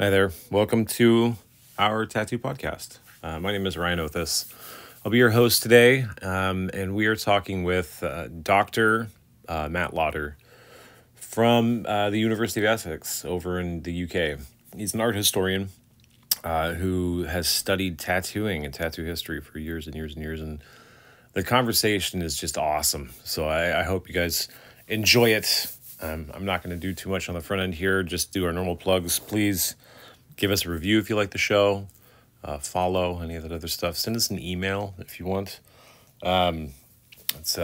Hi there. Welcome to our tattoo podcast. My name is Ryan Othis. I'll be your host today, and we are talking with Dr. Matt Lodder from the University of Essex over in the UK. He's an art historian who has studied tattooing and tattoo history for years and years and years, and the conversation is just awesome. So I hope you guys enjoy it. I'm not going to do too much on the front end here, just do our normal plugs. Please give us a review if you like the show. Follow any of that other stuff. Send us an email if you want. It's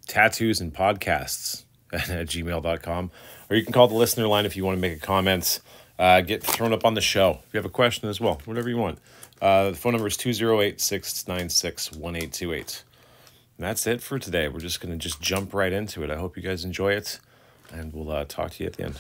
tattoos and podcasts at gmail.com. Or you can call the listener line if you want to make a comment. Get thrown up on the show. If you have a question as well, whatever you want. The phone number is 208-696-1828. And that's it for today. We're just going to jump right into it. I hope you guys enjoy it. And we'll talk to you at the end.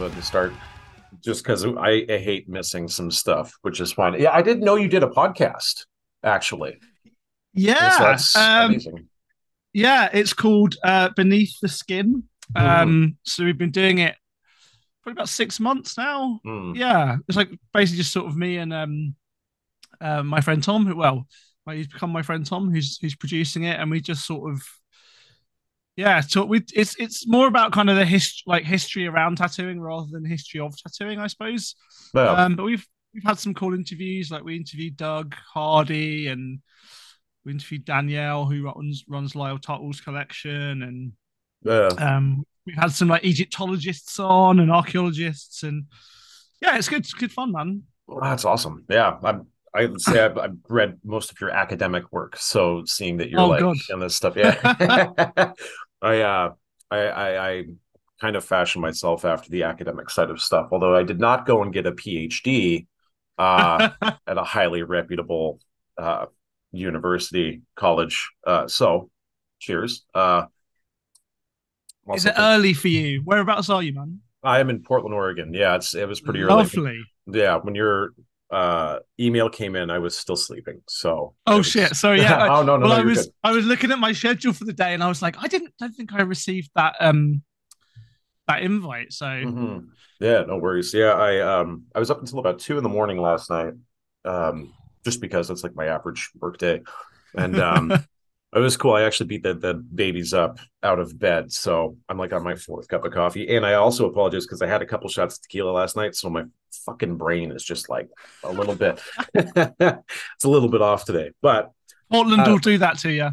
To start, just because I hate missing some stuff, which is fine. Yeah, I didn't know you did a podcast, actually. Yeah, so that's amazing. Yeah, it's called Beneath the Skin. So we've been doing it for about 6 months now. Yeah, it's like basically just sort of me and my friend Tom, he's become my friend Tom, who's producing it, and we just sort of it's more about kind of the history around tattooing rather than history of tattooing, I suppose. But we've had some cool interviews. Like we interviewed Doug Hardy, and we interviewed Danielle, who runs Lyle Tuttle's collection, and we've had some like Egyptologists on and archaeologists, and yeah, it's good. It's good fun, man. Well, that's awesome. Yeah, I would say I've read most of your academic work, so seeing that you're God. in this stuff, yeah. I kind of fashioned myself after the academic side of stuff, although I did not go and get a PhD at a highly reputable university college. So cheers. Is it early for you? Whereabouts are you, man? I am in Portland, Oregon. Yeah, it was pretty Lovely. early. Yeah, when your email came in, I was still sleeping. So shit. Sorry, yeah. Oh no, well, I was looking at my schedule for the day, and I was like, don't think I received that invite. So yeah, no worries. Yeah, I was up until about 2 a.m. last night. Just because that's like my average work day. And it was cool. I actually beat the babies up out of bed. So I'm like on my 4th cup of coffee. And I also apologize because I had a couple shots of tequila last night. So my fucking brain is just like a little bit, it's a little bit off today. But Portland will do that to you.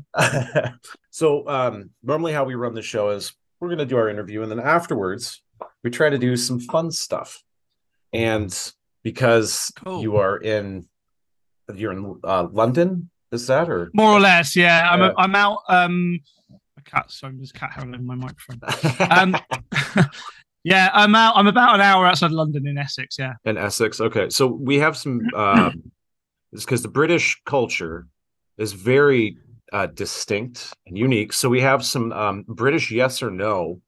So normally how we run the show is we're going to do our interview. And then afterwards, we try to do some fun stuff. And because you're in London, is that or more or less? Yeah, I'm out. There's cat howling in my microphone. Yeah, I'm out. I'm about an hour outside London in Essex. Yeah, in Essex. Okay, so we have some. It's because the British culture is very distinct and unique. So we have some British yes or no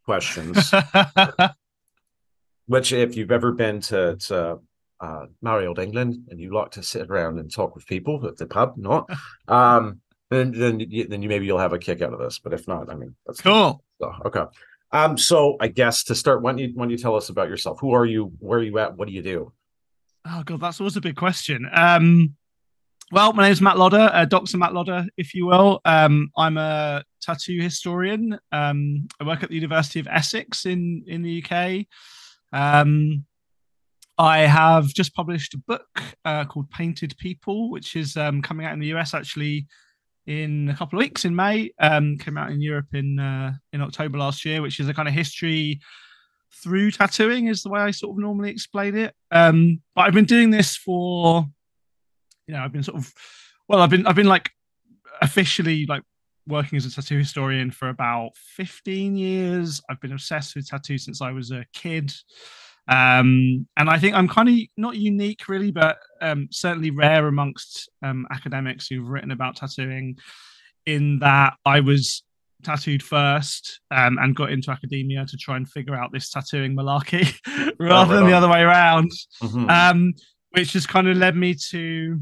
questions. Which, if you've ever been to merry old England and you like to sit around and talk with people at the pub, not then you'll have a kick out of this. But if not, I mean, that's cool. Okay. So I guess to start, when you tell us about yourself, who are you, where are you at, what do you do? Oh god, that's always a big question. Well, my name is Matt Lodder, Dr. Matt Lodder, if you will. I'm a tattoo historian. I work at the University of Essex in the UK. I have just published a book called Painted People, which is coming out in the US actually in a couple of weeks in May. Came out in Europe in October last year, which is a kind of history through tattooing, is the way I sort of normally explain it. But I've been doing this for, I've been like officially like working as a tattoo historian for about 15 years. I've been obsessed with tattoos since I was a kid. And I think I'm kind of not unique, really, but certainly rare amongst academics who've written about tattooing, in that I was tattooed first and got into academia to try and figure out this tattooing malarkey Oh, rather right than the on. other way around, Hmm. um, which has kind of led me to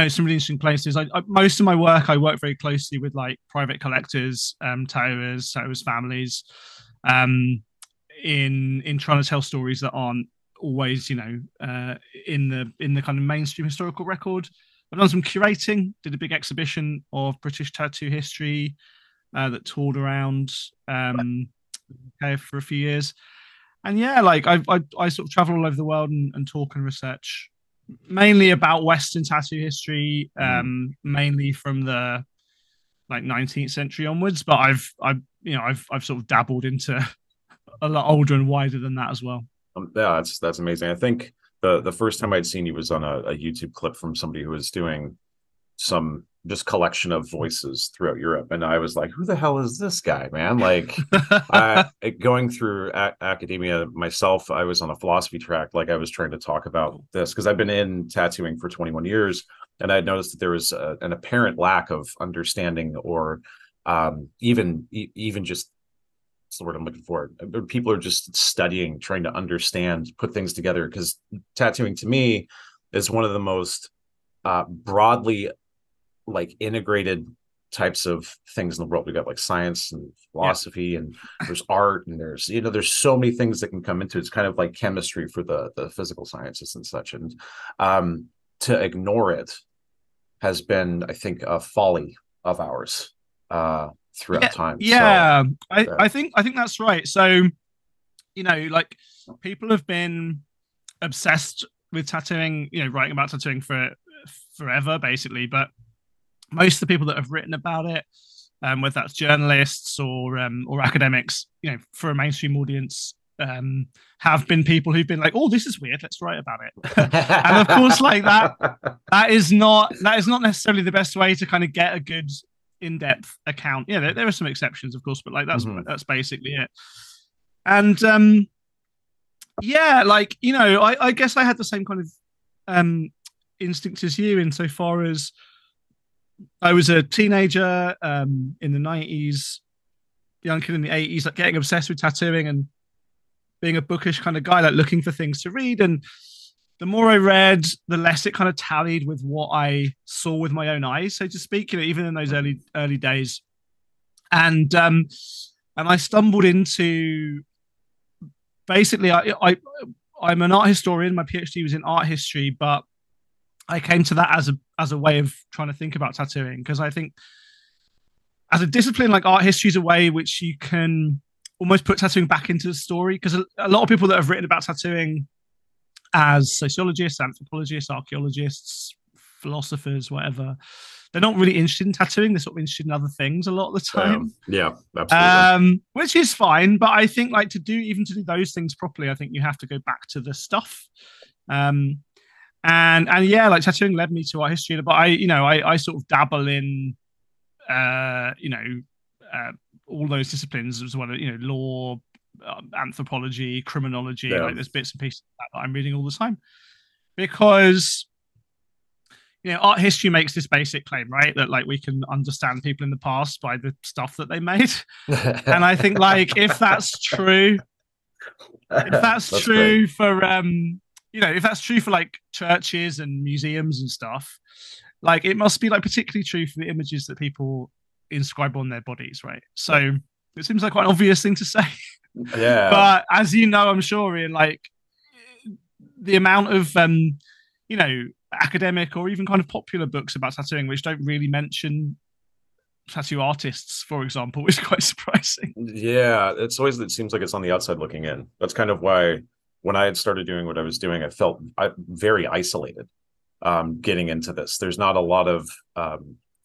some really interesting places. Most of my work, I work very closely with like private collectors, tattooers, families, um, in trying to tell stories that aren't always, in the kind of mainstream historical record. I've done some curating, did a big exhibition of British tattoo history that toured around for a few years. And yeah, like I sort of travel all over the world and talk and research mainly about Western tattoo history, Hmm. mainly from the like 19th century onwards. But I've sort of dabbled into a lot older and wider than that as well. Yeah, that's amazing. I think the first time I'd seen you was on a YouTube clip from somebody who was doing some just collection of voices throughout Europe, and I was like, "Who the hell is this guy, man?" Like, I going through academia myself, I was on a philosophy track. Like, I was trying to talk about this because I've been in tattooing for 21 years, and I had noticed that there was an apparent lack of understanding, or even just that's the word I'm looking for. People are just studying, trying to understand, put things together. Because tattooing to me is one of the most broadly like integrated types of things in the world. We got like science and Yeah, philosophy, and there's art, and there's so many things that can come into it. It's kind of like chemistry for the physical sciences and such. And um, to ignore it has been, I think, a folly of ours throughout yeah, time. So yeah. I, uh, I think I think that's right. So like people have been obsessed with tattooing, writing about tattooing for forever, basically. But most of the people that have written about it, whether that's journalists or academics, for a mainstream audience, have been people who've been like, "Oh, this is weird. Let's write about it." And of course, like that is not necessarily the best way to kind of get a good in-depth account. Yeah, there are some exceptions, of course, but like Mhm. that's basically it. And yeah, like I guess I had the same kind of um instinct as you, insofar as I was a teenager in the 90s, young kid in the 80s, like getting obsessed with tattooing and being a bookish kind of guy, like looking for things to read. And the more I read, the less it kind of tallied with what I saw with my own eyes, so to speak, even in those Mhm. early days. And I stumbled into, basically, I'm an art historian. My PhD was in art history, but I came to that as a way of trying to think about tattooing, because I think as a discipline, like art history is a way which you can almost put tattooing back into the story, because a lot of people that have written about tattooing as sociologists, anthropologists, archaeologists, philosophers, whatever, they're not really interested in tattooing. They're sort of interested in other things a lot of the time, Yeah, absolutely. which is fine. But I think like to do those things properly, I think you have to go back to the stuff. Um, and yeah, like tattooing led me to art history, but I sort of dabble in uh, you know, uh, all those disciplines as well. Law, anthropology, criminology. Yeah. Like there's bits and pieces that I'm reading all the time, because art history makes this basic claim, right? That like we can understand people in the past by the stuff that they made. And I think like if that's That's great. true for if that's true for like churches and museums and stuff, like it must be like particularly true for the images that people inscribe on their bodies, right? So it seems like quite an obvious thing to say. Yeah. But as you know, I'm sure, in like the amount of you know academic or even kind of popular books about tattooing which don't really mention tattoo artists, for example, is quite surprising. Yeah, it seems like it's on the outside looking in. That's kind of why when I had started doing what I was doing, I felt very isolated getting into this. There's not a lot of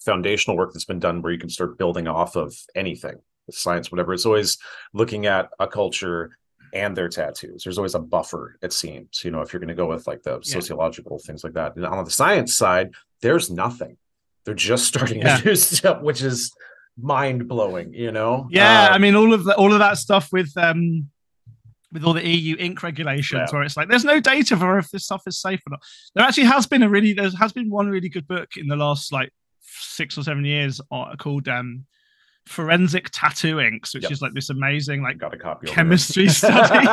foundational work that's been done where you can start building off of anything, science, whatever. It's always looking at a culture and their tattoos. There's always a buffer, it seems, if you're going to go with like the Yeah, sociological things like that. And on the science side, there's nothing. They're just starting to yeah, do stuff, which is mind blowing, yeah. I mean, all of that stuff with with all the EU ink regulations, Yeah. where it's like there's no data for if this stuff is safe or not. There has been one really good book in the last like 6 or 7 years called Forensic Tattoo Inks, which Yep. is like this amazing like Got a copy over chemistry here. study.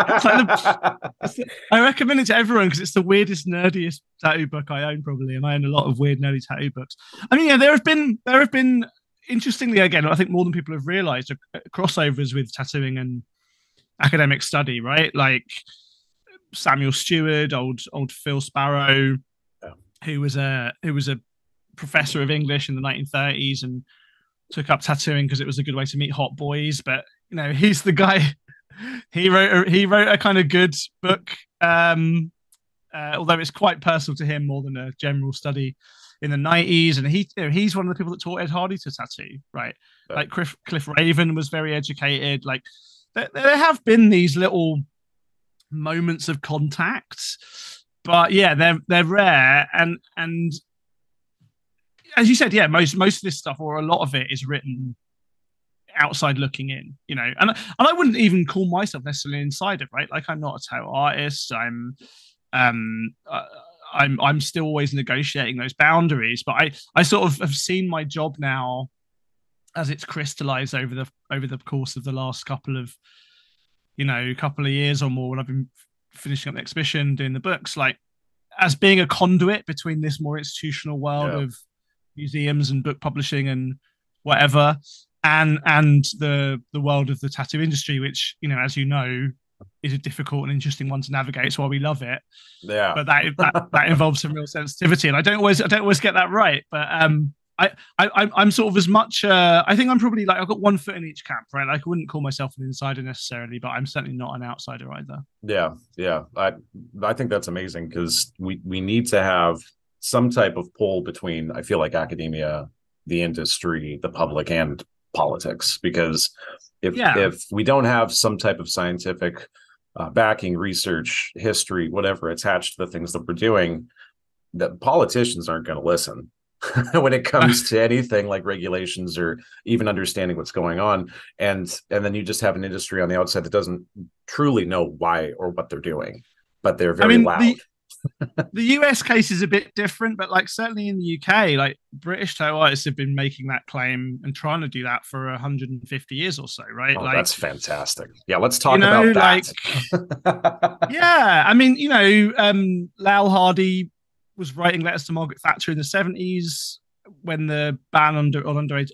I recommend it to everyone because it's the weirdest, nerdiest tattoo book I own probably, and I own a lot of weird, nerdy tattoo books. I mean, yeah, there have been interestingly, again, I think more than people have realized, crossovers with tattooing and academic study, right? Like Samuel Stewart, old Phil Sparrow, Yeah. who was a professor of English in the 1930s and took up tattooing because it was a good way to meet hot boys. But he's the guy. He wrote a kind of good book, although it's quite personal to him more than a general study in the 90s. And he's one of the people that taught Ed Hardy to tattoo, right? Yeah. Like Cliff Raven was very educated. Like there have been these little moments of contact, but yeah, they're rare. And as you said, yeah, most of this stuff, or a lot of it, is written outside looking in, and I wouldn't even call myself necessarily an insider, right? Like I'm not a tattoo artist. Um I'm still always negotiating those boundaries, but I sort of have seen my job now as it's crystallized over the course of the last couple of years or more, when I've been finishing up the exhibition, doing the books, like as being a conduit between this more institutional world of museums and book publishing and whatever, and the world of the tattoo industry, which as you know is a difficult and interesting one to navigate. It's why we love it. Yeah, but that involves some real sensitivity, and I don't always get that right. But I'm sort of as much. I think I'm probably like I've got one foot in each camp, right? Like I wouldn't call myself an insider necessarily, but I'm certainly not an outsider either. Yeah. I think that's amazing because we need to have some type of pull between, I feel like, academia, the industry, the public, and politics. Because if we don't have some type of scientific backing, research, history, whatever attached to the things that we're doing, the politicians aren't going to listen when it comes to anything like regulations or even understanding what's going on. And then you just have an industry on the outside that doesn't truly know why or what they're doing, but they're very loud. The US case is a bit different, but like certainly in the UK, like British tattoo artists have been making that claim and trying to do that for 150 years or so, right? Oh, like that's fantastic. Yeah, let's talk about that. Yeah, I mean, Lal Hardy was writing letters to Margaret Thatcher in the 70s when the ban on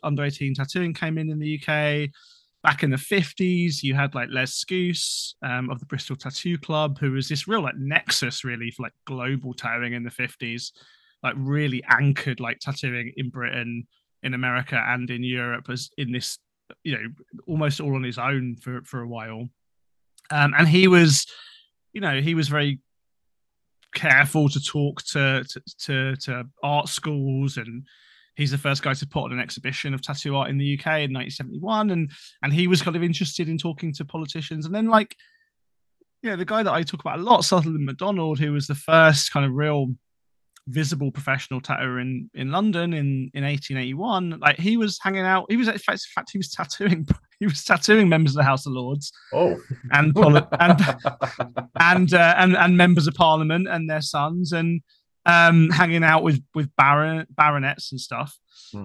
under 18 tattooing came in the UK. Back in the 50s, you had like Les Scouse of the Bristol Tattoo Club, who was this real like nexus really for like global tattooing in the 50s, like really anchored like tattooing in Britain, in America, and in Europe as in this, almost all on his own for a while. And he was very careful to talk to art schools, and he's the first guy to put on an exhibition of tattoo art in the UK in 1971, and he was kind of interested in talking to politicians. And then the guy that I talk about a lot, Sutherland MacDonald, who was the first kind of real visible professional tattooer in London in 1881, like he was hanging out. He was in fact he was tattooing members of the House of Lords. Oh, and members of Parliament and their sons, and hanging out with baronets and stuff.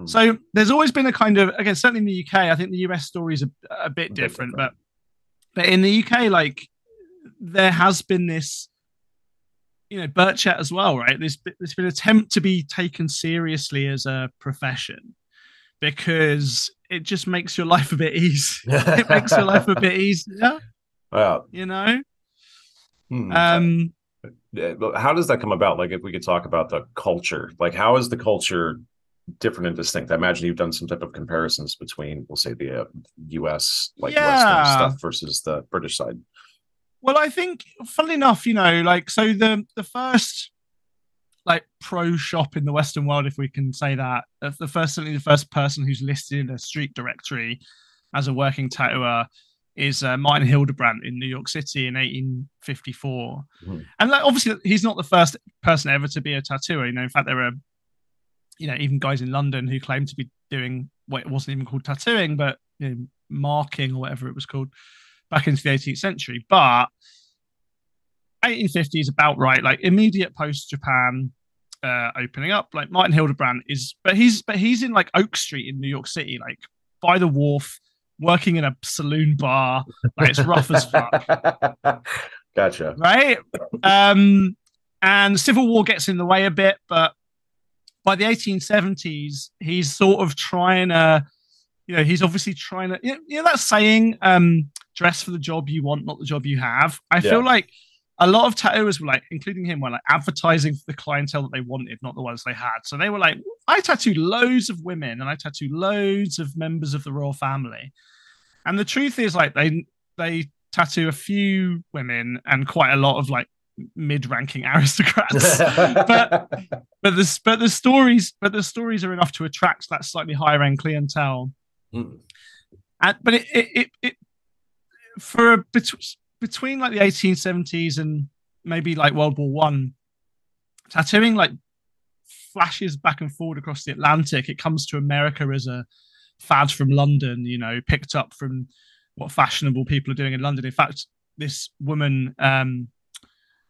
So there's always been a kind of, again, certainly in the UK, I think the US story is a bit different, but in the UK, like there has been this, Birchet as well, right? There's been an attempt to be taken seriously as a profession because it just makes your life a bit easier. It makes your life a bit easier. Wow. How does that come about? Like, if we could talk about the culture, like how is the culture different and distinct? I imagine you've done some type of comparisons between, we'll say, the US Western stuff versus the British side. Well, I think, funnily enough, so the first like pro shop in the Western world, if we can say that, certainly the first person who's listed in a street directory as a working tattooer is Martin Hildebrandt in New York City in 1854. And like, obviously he's not the first person ever to be a tattooer. In fact, there are, even guys in London who claim to be doing what it wasn't even called tattooing, but marking or whatever it was called. back into the 18th century. But 1850 is about right, like immediate post Japan opening up. Like Martin Hildebrand is, but he's in like Oak Street in New York City, like by the wharf, working in a saloon bar. Like it's rough as fuck. Gotcha. Right. And Civil War gets in the way a bit, but by the 1870s, he's sort of trying to, he's obviously trying to, that saying, dress for the job you want, not the job you have. I feel like a lot of tattooers were like, including him, were like advertising for the clientele that they wanted, not the ones they had. So they were like, I tattooed loads of women and I tattooed loads of members of the royal family. And the truth is, like, they tattoo a few women and quite a lot of like mid-ranking aristocrats. but the stories are enough to attract that slightly higher end clientele. But it for between like the 1870s and maybe like World War One, tattooing like flashes back and forward across the Atlantic. It comes to America as a fad from London, picked up from what fashionable people are doing in London. In fact, this woman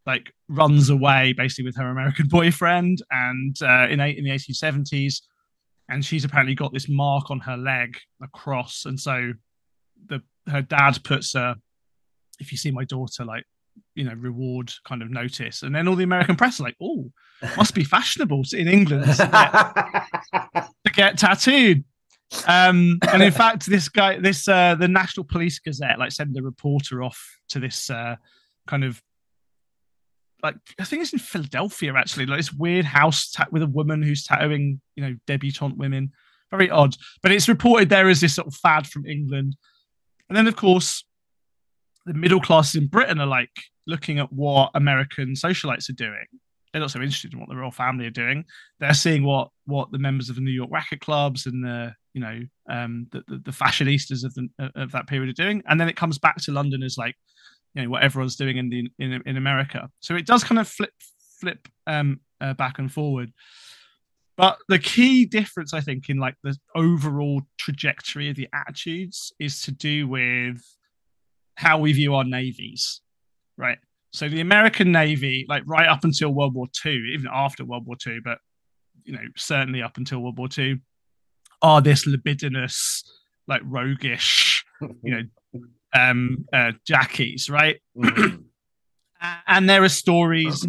like runs away basically with her American boyfriend, and in the 1870s, and she's apparently got this mark on her leg, a cross, and so her dad puts a, if you see my daughter, like, reward kind of notice. And then all the American press are like, oh, must be fashionable in England to get tattooed. And in fact, this guy, the National Police Gazette, like, send a reporter off to this kind of, like, I think it's in Philadelphia, actually, like this weird house with a woman who's tattooing, debutante women. Very odd. But it's reported there as this sort of fad from England. And then, of course, the middle classes in Britain are like looking at what American socialites are doing. They're not so interested in what the royal family are doing. They're seeing what the members of the New York racket clubs and the fashionistas of that period are doing. And then it comes back to London as like, what everyone's doing in America. So it does kind of flip back and forward. But the key difference, I think, in like the overall trajectory of the attitudes is to do with how we view our navies, right? So the American Navy, like right up until World War II, even after World War II, but certainly up until World War II, are this libidinous, like roguish, jackies, right? And there are stories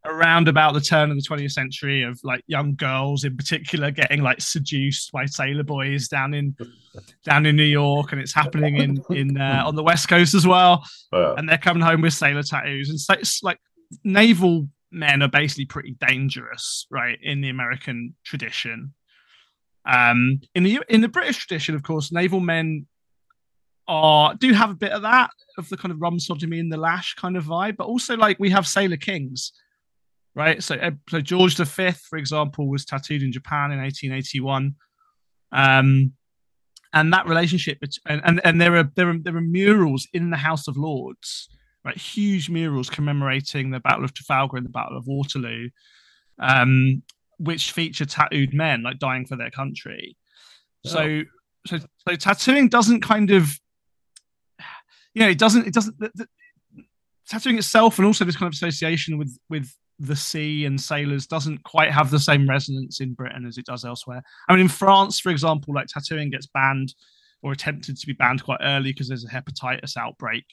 around about the turn of the 20th century of like young girls in particular getting like seduced by sailor boys down in New York, and it's happening in on the West Coast as well. And they're coming home with sailor tattoos, and so it's like naval men are basically pretty dangerous, right, in the American tradition. In the British tradition, of course, naval men do have a bit of that, of the kind of rum sodomy and the lash kind of vibe, but also like we have sailor kings, right? So George V, for example, was tattooed in Japan in 1881, and that relationship, and there are murals in the House of Lords, right? Huge murals commemorating the Battle of Trafalgar and the Battle of Waterloo, which feature tattooed men like dying for their country. Oh. So tattooing doesn't kind of, it doesn't. Tattooing itself, and also this kind of association with the sea and sailors, doesn't quite have the same resonance in Britain as it does elsewhere. I mean, in France, for example, like tattooing gets banned or attempted to be banned quite early because there's a hepatitis outbreak.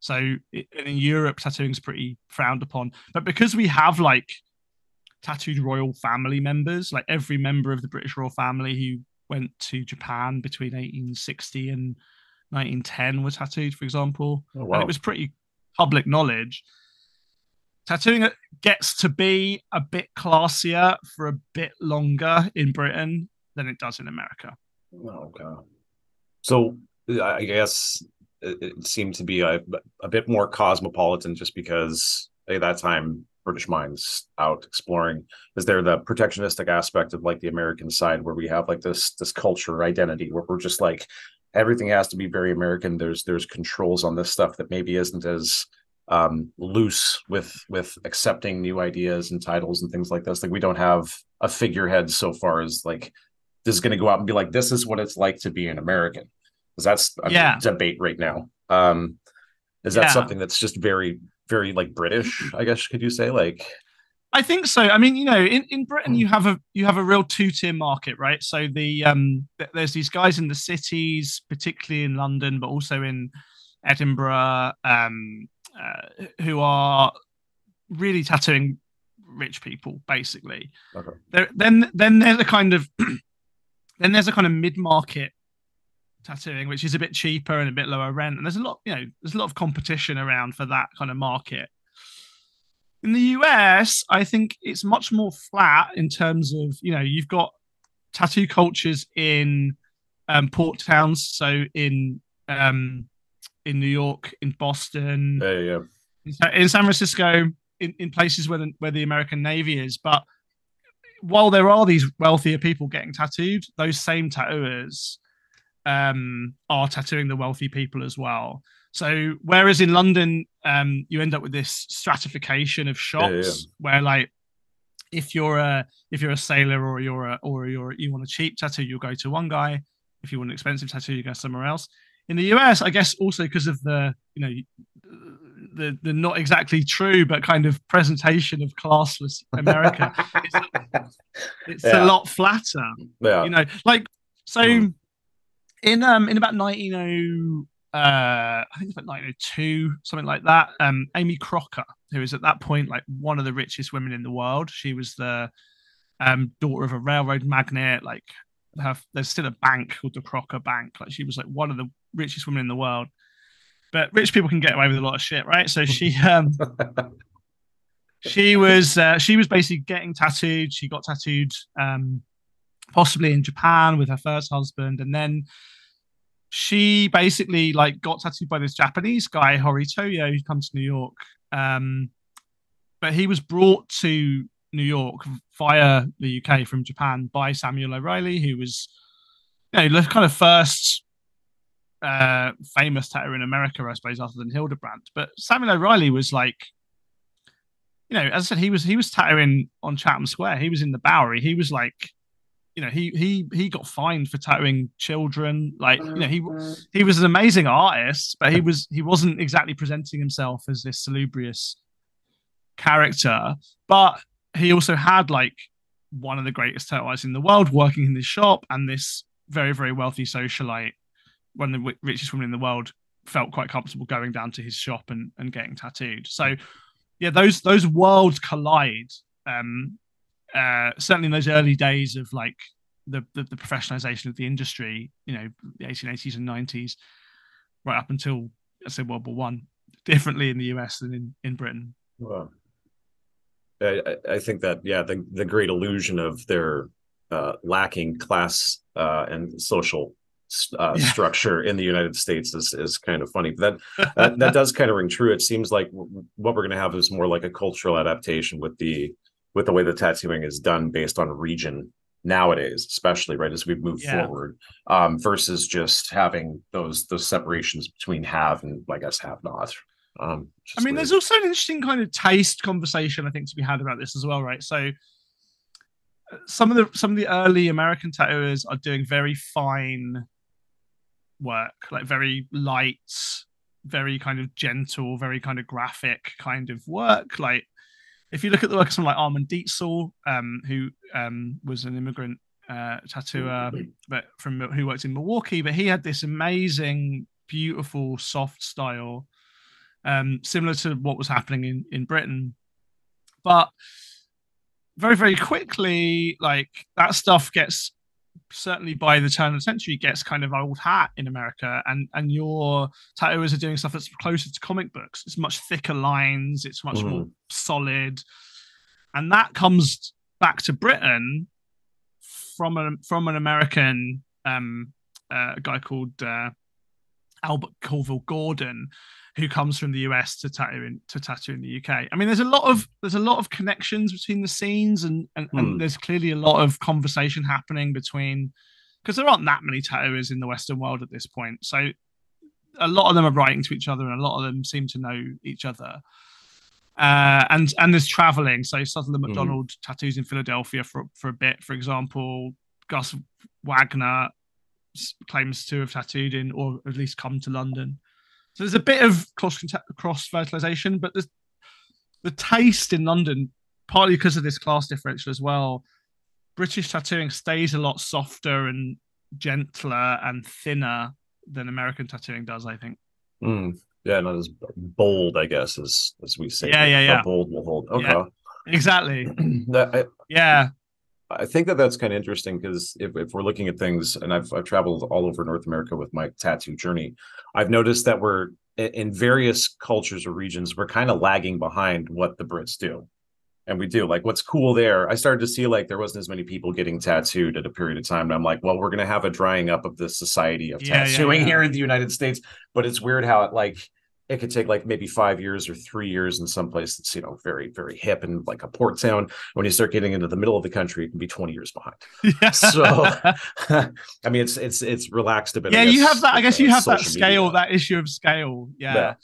So in Europe, tattooing is pretty frowned upon. But because we have like tattooed royal family members, like every member of the British royal family who went to Japan between 1860 and 1910 was tattooed, for example. Oh, wow. And it was pretty public knowledge. Tattooing gets to be a bit classier for a bit longer in Britain than it does in America. Okay. So I guess it seemed to be a bit more cosmopolitan just because at that time British minds out exploring. Is there the protectionistic aspect of like the American side where we have like this culture identity where we're just like everything has to be very American? There's controls on this stuff that maybe isn't as loose with accepting new ideas and titles and things like this. Like we don't have a figurehead so far as like this is going to go out and be like, this is what it's like to be an American, because that's a debate right now. Is that Yeah, something that's just very, very like British, I guess could you say? Like, I think so. I mean, in Britain you have a real two-tier market, right? So there's these guys in the cities, particularly in London, but also in Edinburgh, who are really tattooing rich people, basically. okay. Then there's a kind of mid-market tattooing, which is a bit cheaper and a bit lower rent, and there's a lot of competition around for that kind of market. In the US, I think it's much more flat in terms of, you've got tattoo cultures in port towns, so in New York, in Boston, Yeah, yeah, in San Francisco, in places where the American Navy is. But while there are these wealthier people getting tattooed, those same tattooers are tattooing the wealthy people as well. So whereas in London, you end up with this stratification of yeah, yeah, shops where, like, if you're a sailor, or you want a cheap tattoo, you'll go to one guy. If you want an expensive tattoo, you go somewhere else. In the US, I guess also because of the not exactly true but kind of presentation of classless America, it's, it's a yeah, lot flatter. yeah. Like, so Mm. in about 90, I think it's about 1902, something like that. Amy Crocker, who was at that point like one of the richest women in the world. She was the daughter of a railroad magnate. Like, there's still a bank called the Crocker Bank. Like, she was like one of the richest women in the world. But rich people can get away with a lot of shit, right? So she was basically getting tattooed. She got tattooed possibly in Japan with her first husband, and then she basically like got tattooed by this Japanese guy, Horitoyo, who comes to New York. Um, but he was brought to New York via the UK from Japan by Samuel O'Reilly, who was, the kind of first famous tattooer in America, I suppose, other than Hildebrandt. But Samuel O'Reilly was like, as I said, he was tattooing on Chatham Square. He was in the Bowery. He was like, he got fined for tattooing children. Like, he was an amazing artist, but he wasn't exactly presenting himself as this salubrious character. But he also had like one of the greatest tattoo artists in the world working in his shop, and this very, very wealthy socialite, one of the richest women in the world, felt quite comfortable going down to his shop and getting tattooed. So yeah, those worlds collide. Certainly in those early days of like the professionalization of the industry, the 1880s and 90s, right up until, let's say, World War One, differently in the US than in Britain. Wow. I think that, yeah, the great illusion of their lacking class and social Yeah. structure in the United States is kind of funny. But that does kind of ring true. It seems like what we're going to have is more like a cultural adaptation with the way the tattooing is done based on region nowadays, especially right as we move Yeah. forward, versus just having those separations between have and, I guess, have not. I mean, there's also an interesting kind of taste conversation, I think, to be had about this as well, right? So some of the early American tattooers are doing very fine work, like very light, very kind of gentle, very kind of graphic kind of work. Like, if you look at the work of someone like Armand Dietzel, who was an immigrant tattooer, but who worked in Milwaukee, but he had this amazing, beautiful, soft style, similar to what was happening in Britain. But very, very quickly, like, that stuff gets, certainly by the turn of the century, gets kind of old hat in America, and your tattooers are doing stuff that's closer to comic books. It's much thicker lines, it's much more solid, and that comes back to Britain from an American guy called Albert Colville Gordon, who comes from the US to tattoo in the UK. I mean, there's a lot of connections between the scenes, and there's clearly a lot of conversation happening between, because there aren't that many tattooers in the Western world at this point. So a lot of them are writing to each other, and a lot of them seem to know each other. And there's traveling. So Sutherland McDonald tattoos in Philadelphia for a bit, for example. Gus Wagner claims to have tattooed in, or at least come to London. So there's a bit of cross fertilization, but the taste in London, partly because of this class differential as well, British tattooing stays a lot softer and gentler and thinner than American tattooing does, I think. Mm. Yeah, not as bold, I guess, as we say Yeah, here. yeah, The yeah, bold will hold. yeah, Okay. exactly. That, Yeah, I think that that's kind of interesting because if we're looking at things, and I've traveled all over North America with my tattoo journey, I've noticed that we're in various cultures or regions, we're kind of lagging behind what the Brits do. And we do like what's cool there. I started to see like there wasn't as many people getting tattooed at a period of time. And I'm like, well, we're going to have a drying up of the society of yeah, yeah, tattooing yeah. here in the United States. But it's weird how it could take like maybe 5 years or 3 years in some place that's, very, very hip and like a port town. When you start getting into the middle of the country, it can be 20 years behind. So, Yeah. I mean, it's relaxed a bit, Yeah, I you have guess, that. I with guess you have that social scale, media. that issue of scale. Yeah. Yeah,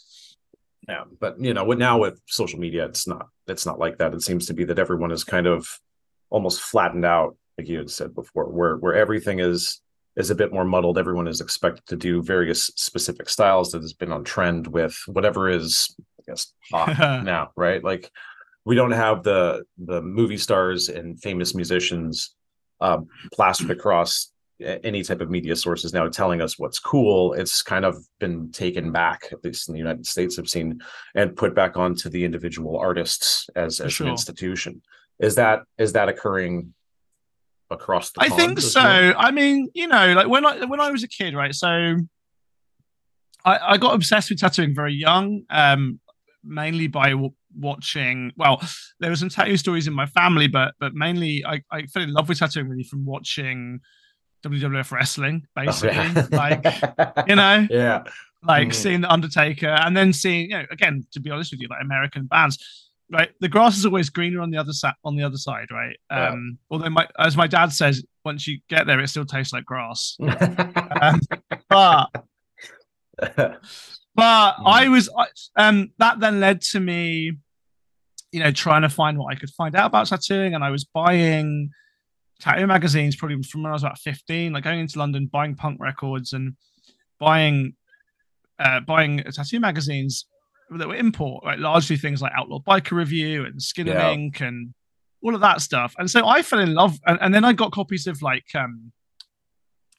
Yeah, but now with social media, it's not like that. It seems to be that everyone is kind of almost flattened out, like you had said before, where everything is a bit more muddled. Everyone is expected to do various specific styles that has been on trend with whatever is, I guess, hot now, right? Like we don't have the movie stars and famous musicians plastered across any type of media sources now telling us what's cool. It's kind of been taken back, at least in the United States, I've seen, and put back onto the individual artists as for an sure. institution. Is that occurring across the I think pond as so. well? I mean, like when I was a kid, right? So I got obsessed with tattooing very young, mainly by watching. Well, there were some tattoo stories in my family, but mainly I fell in love with tattooing really from watching WWF wrestling, Oh basically. Like, you yeah. know, Yeah. like Mhm. seeing the Undertaker, and then seeing, again, to be honest with you, like American bands. Right, the grass is always greener on the other side. On the other side, right? Yeah. Although, as my dad says, once you get there, it still tastes like grass. Um, but I Mm. was, that then led to me, trying to find what I could find out about tattooing, and I was buying tattoo magazines probably from when I was about 15, like going into London, buying punk records and buying tattoo magazines that were import, right? Largely things like Outlaw Biker Review and Skin and Yeah. Ink and all of that stuff. And so I fell in love, and then I got copies of like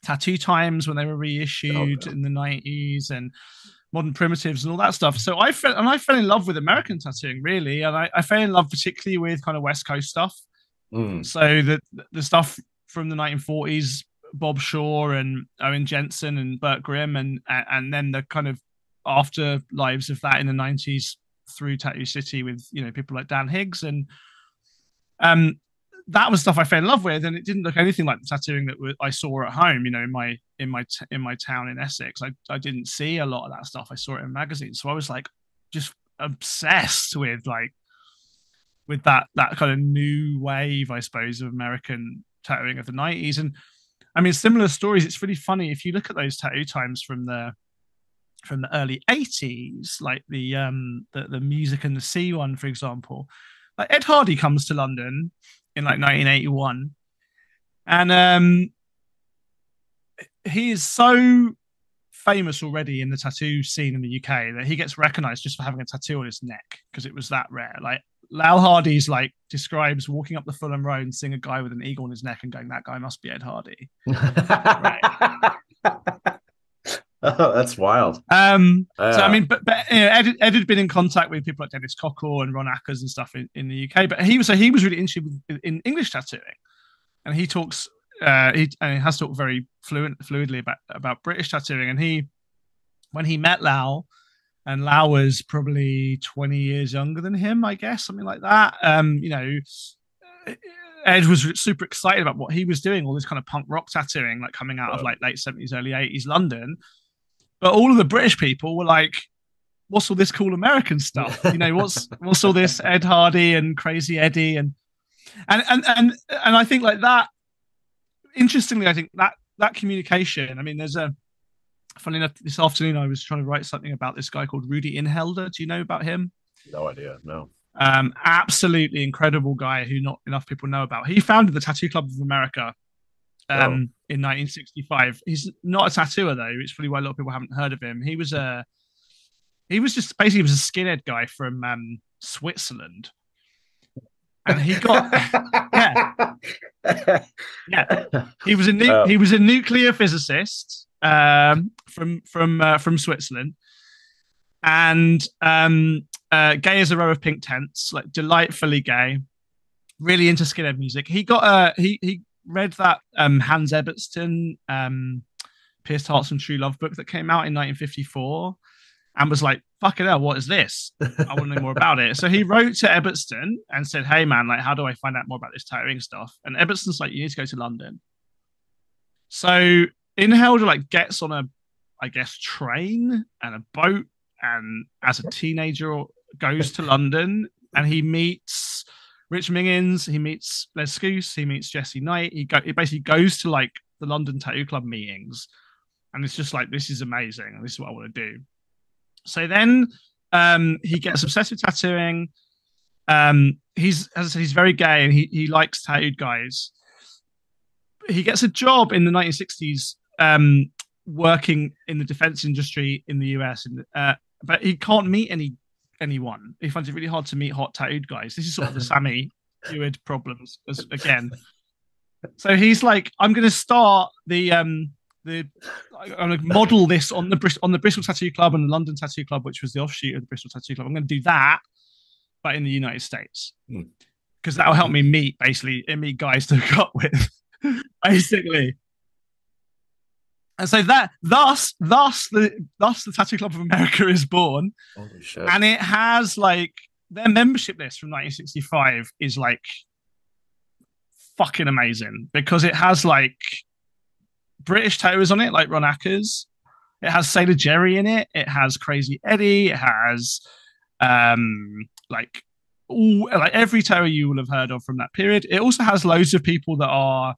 Tattoo Times when they were reissued Okay. in the 90s and Modern Primitives and all that stuff. So I fell in love with American tattooing really, and I fell in love particularly with kind of West Coast stuff. Mm. So the stuff from the 1940s, Bob Shaw and Owen Jensen and Burt Grimm, and then the kind of afterlives of that in the 90s through Tattoo City with people like Dan Higgs, and um that was stuff I fell in love with, and it didn't look anything like the tattooing that I saw at home. In my town in Essex, I didn't see a lot of that stuff. I saw it in magazines, so I was like just obsessed with that kind of new wave, I suppose, of American tattooing of the 90s. And I mean, similar stories. It's really funny if you look at those tattoo times from the early 80s, like the Music and the Sea one, for example. Like Ed Hardy comes to London in like 1981, and he is so famous already in the tattoo scene in the UK that he gets recognized just for having a tattoo on his neck because it was that rare. Like Lal Hardy's like describes walking up the Fulham Road and seeing a guy with an eagle on his neck and going, "That guy must be Ed Hardy." Right. Oh, that's wild. So I mean, but Ed had been in contact with people like Dennis Cockle and Ron Ackers and stuff in the UK, but he was really interested in English tattooing, and he talks he has talked very fluidly about British tattooing, and when he met Lau, and Lau was probably 20 years younger than him, I guess, something like that. Ed was super excited about what he was doing, all this kind of punk rock tattooing, like coming out of like late 70s, early 80s London. But all of the British people were like, what's all this cool American stuff? What's all this Ed Hardy and Crazy Eddie and I think like that. Interestingly, I think that communication. I mean, funny enough, this afternoon I was trying to write something about this guy called Rudy Inhelder. Do you know about him? No idea. No. Absolutely incredible guy who not enough people know about. He founded the Tattoo Club of America in 1965. He's not a tattooer though. It's probably why a lot of people haven't heard of him. He was a He was just basically he was a skinhead guy from Switzerland, and he got yeah. He was a nuclear physicist from Switzerland, and gay as a row of pink tents, like delightfully gay, really into skinhead music. He got he read that Hans Ebertson Pierced Hearts and True Love book that came out in 1954 and was like, fucking hell, what is this? I want to know more about it. So he wrote to Ebertson and said, hey man, like, how do I find out more about this tattooing stuff? And Ebertson's like, you need to go to London. So Inhelder like gets on a, I guess, train and a boat, and as a teenager goes to London, and he meets Rich Miggins, he meets Les Scouse, he meets Jesse Knight. He basically goes to like the London Tattoo Club meetings, and it's just like, this is amazing, and this is what I want to do. So then he gets obsessed with tattooing. He's, as I said, he's very gay, and he likes tattooed guys. He gets a job in the 1960s working in the defense industry in the US, but he can't meet anyone. He finds it really hard to meet hot tattooed guys. This is sort of the Sammy Hewitt problems again. So he's like, I'm going to start I'm going to model this on the Bristol Tattoo Club and the London Tattoo Club, which was the offshoot of the Bristol Tattoo Club. I'm going to do that, but in the United States, because that'll help me meet guys to hook up with, basically. And so thus the Tattoo Club of America is born. Holy shit. And it has like their membership list from 1965 is like fucking amazing, because it has like British tattooers on it, like Ron Ackers. It has Sailor Jerry in it. It has Crazy Eddie. It has like every tattooer you will have heard of from that period. It also has loads of people that are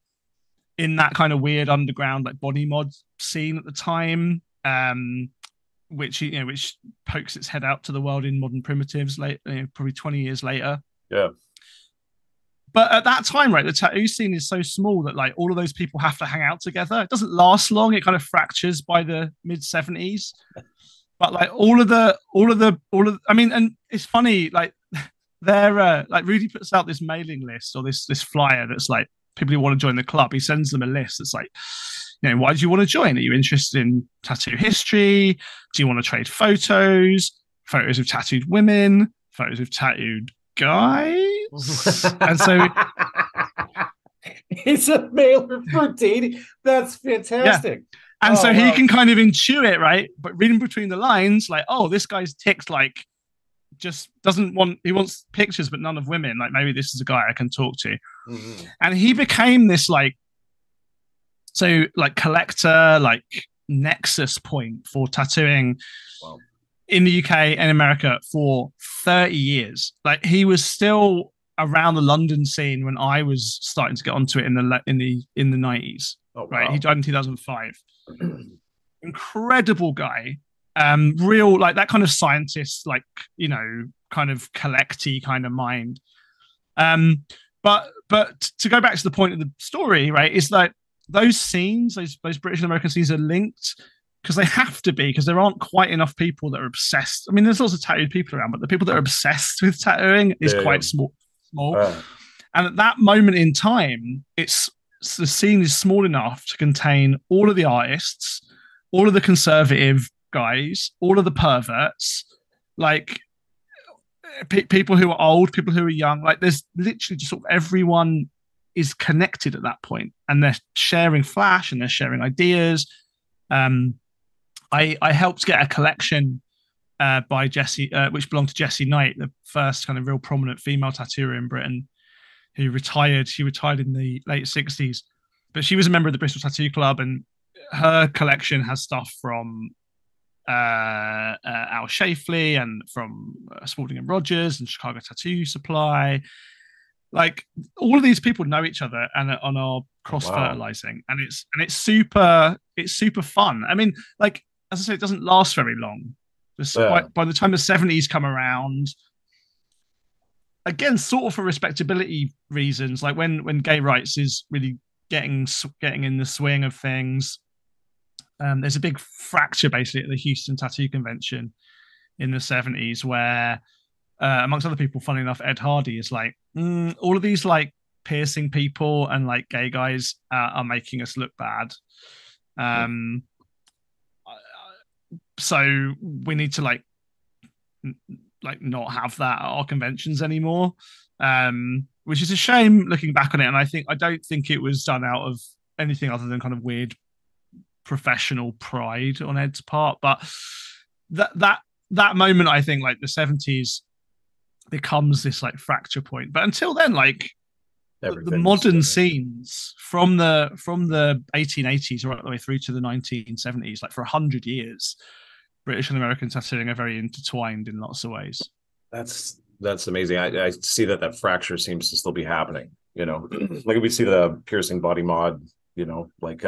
in that kind of weird underground like body mod scene at the time, which pokes its head out to the world in Modern Primitives late, probably 20 years later. Yeah. But at that time, right, the tattoo scene is so small that like all of those people have to hang out together. It doesn't last long. It kind of fractures by the mid 70s. But like all of the, I mean, and it's funny, like they're like Rudy puts out this mailing list or this flyer that's like people who want to join the club. He sends them a list that's like, why do you want to join? Are you interested in tattoo history? Do you want to trade photos of tattooed women, photos of tattooed guys? And so it's a mailer for dating. That's fantastic. Yeah. And so he can kind of intuit, right? But reading between the lines, like, oh, this guy's ticked like just he wants pictures but none of women. Like maybe this is a guy I can talk to. Mm-hmm. And he became this like collector, like nexus point for tattooing in the UK and America for 30 years. Like he was still around the London scene when I was starting to get onto it in the 90s. Oh, wow. Right. He died in 2005. Incredible guy. Real like that kind of scientist, like, kind of collecty kind of mind. But to go back to the point of the story, right, is that those scenes, those British and American scenes are linked because they have to be, because there aren't quite enough people that are obsessed. I mean, there's lots of tattooed people around, but the people that are obsessed with tattooing is quite small. And at that moment in time, the scene is small enough to contain all of the artists, all of the conservative guys, all of the perverts, like people who are old, people who are young. Like there's literally just sort of everyone is connected at that point, and they're sharing flash and they're sharing ideas. I helped get a collection by Jesse, which belonged to Jesse Knight, the first kind of real prominent female tattooer in Britain, who retired. She retired in the late 60s, but she was a member of the Bristol Tattoo Club, and her collection has stuff from Al Shafley and from Spalding and Rogers and Chicago Tattoo Supply. Like all of these people know each other and are cross fertilizing, and it's super fun. I mean, like as I said, it doesn't last very long. By the time the 70s come around, again, sort of for respectability reasons, like when gay rights is really getting in the swing of things, there's a big fracture basically at the Houston Tattoo Convention in the 70s, where amongst other people, funny enough, Ed Hardy is like, all of these like piercing people and like gay guys are making us look bad. So we need to like not have that at our conventions anymore, which is a shame looking back on it. And I don't think it was done out of anything other than kind of weird professional pride on Ed's part. But that moment, I think, like the 70s becomes this like fracture point. But until then, like the modern scenes from the 1880s right the way through to the 1970s, like for 100 years, British and American tattooing are very intertwined in lots of ways. That's amazing. I see that fracture seems to still be happening. You know, like we see the piercing body mod, you know, like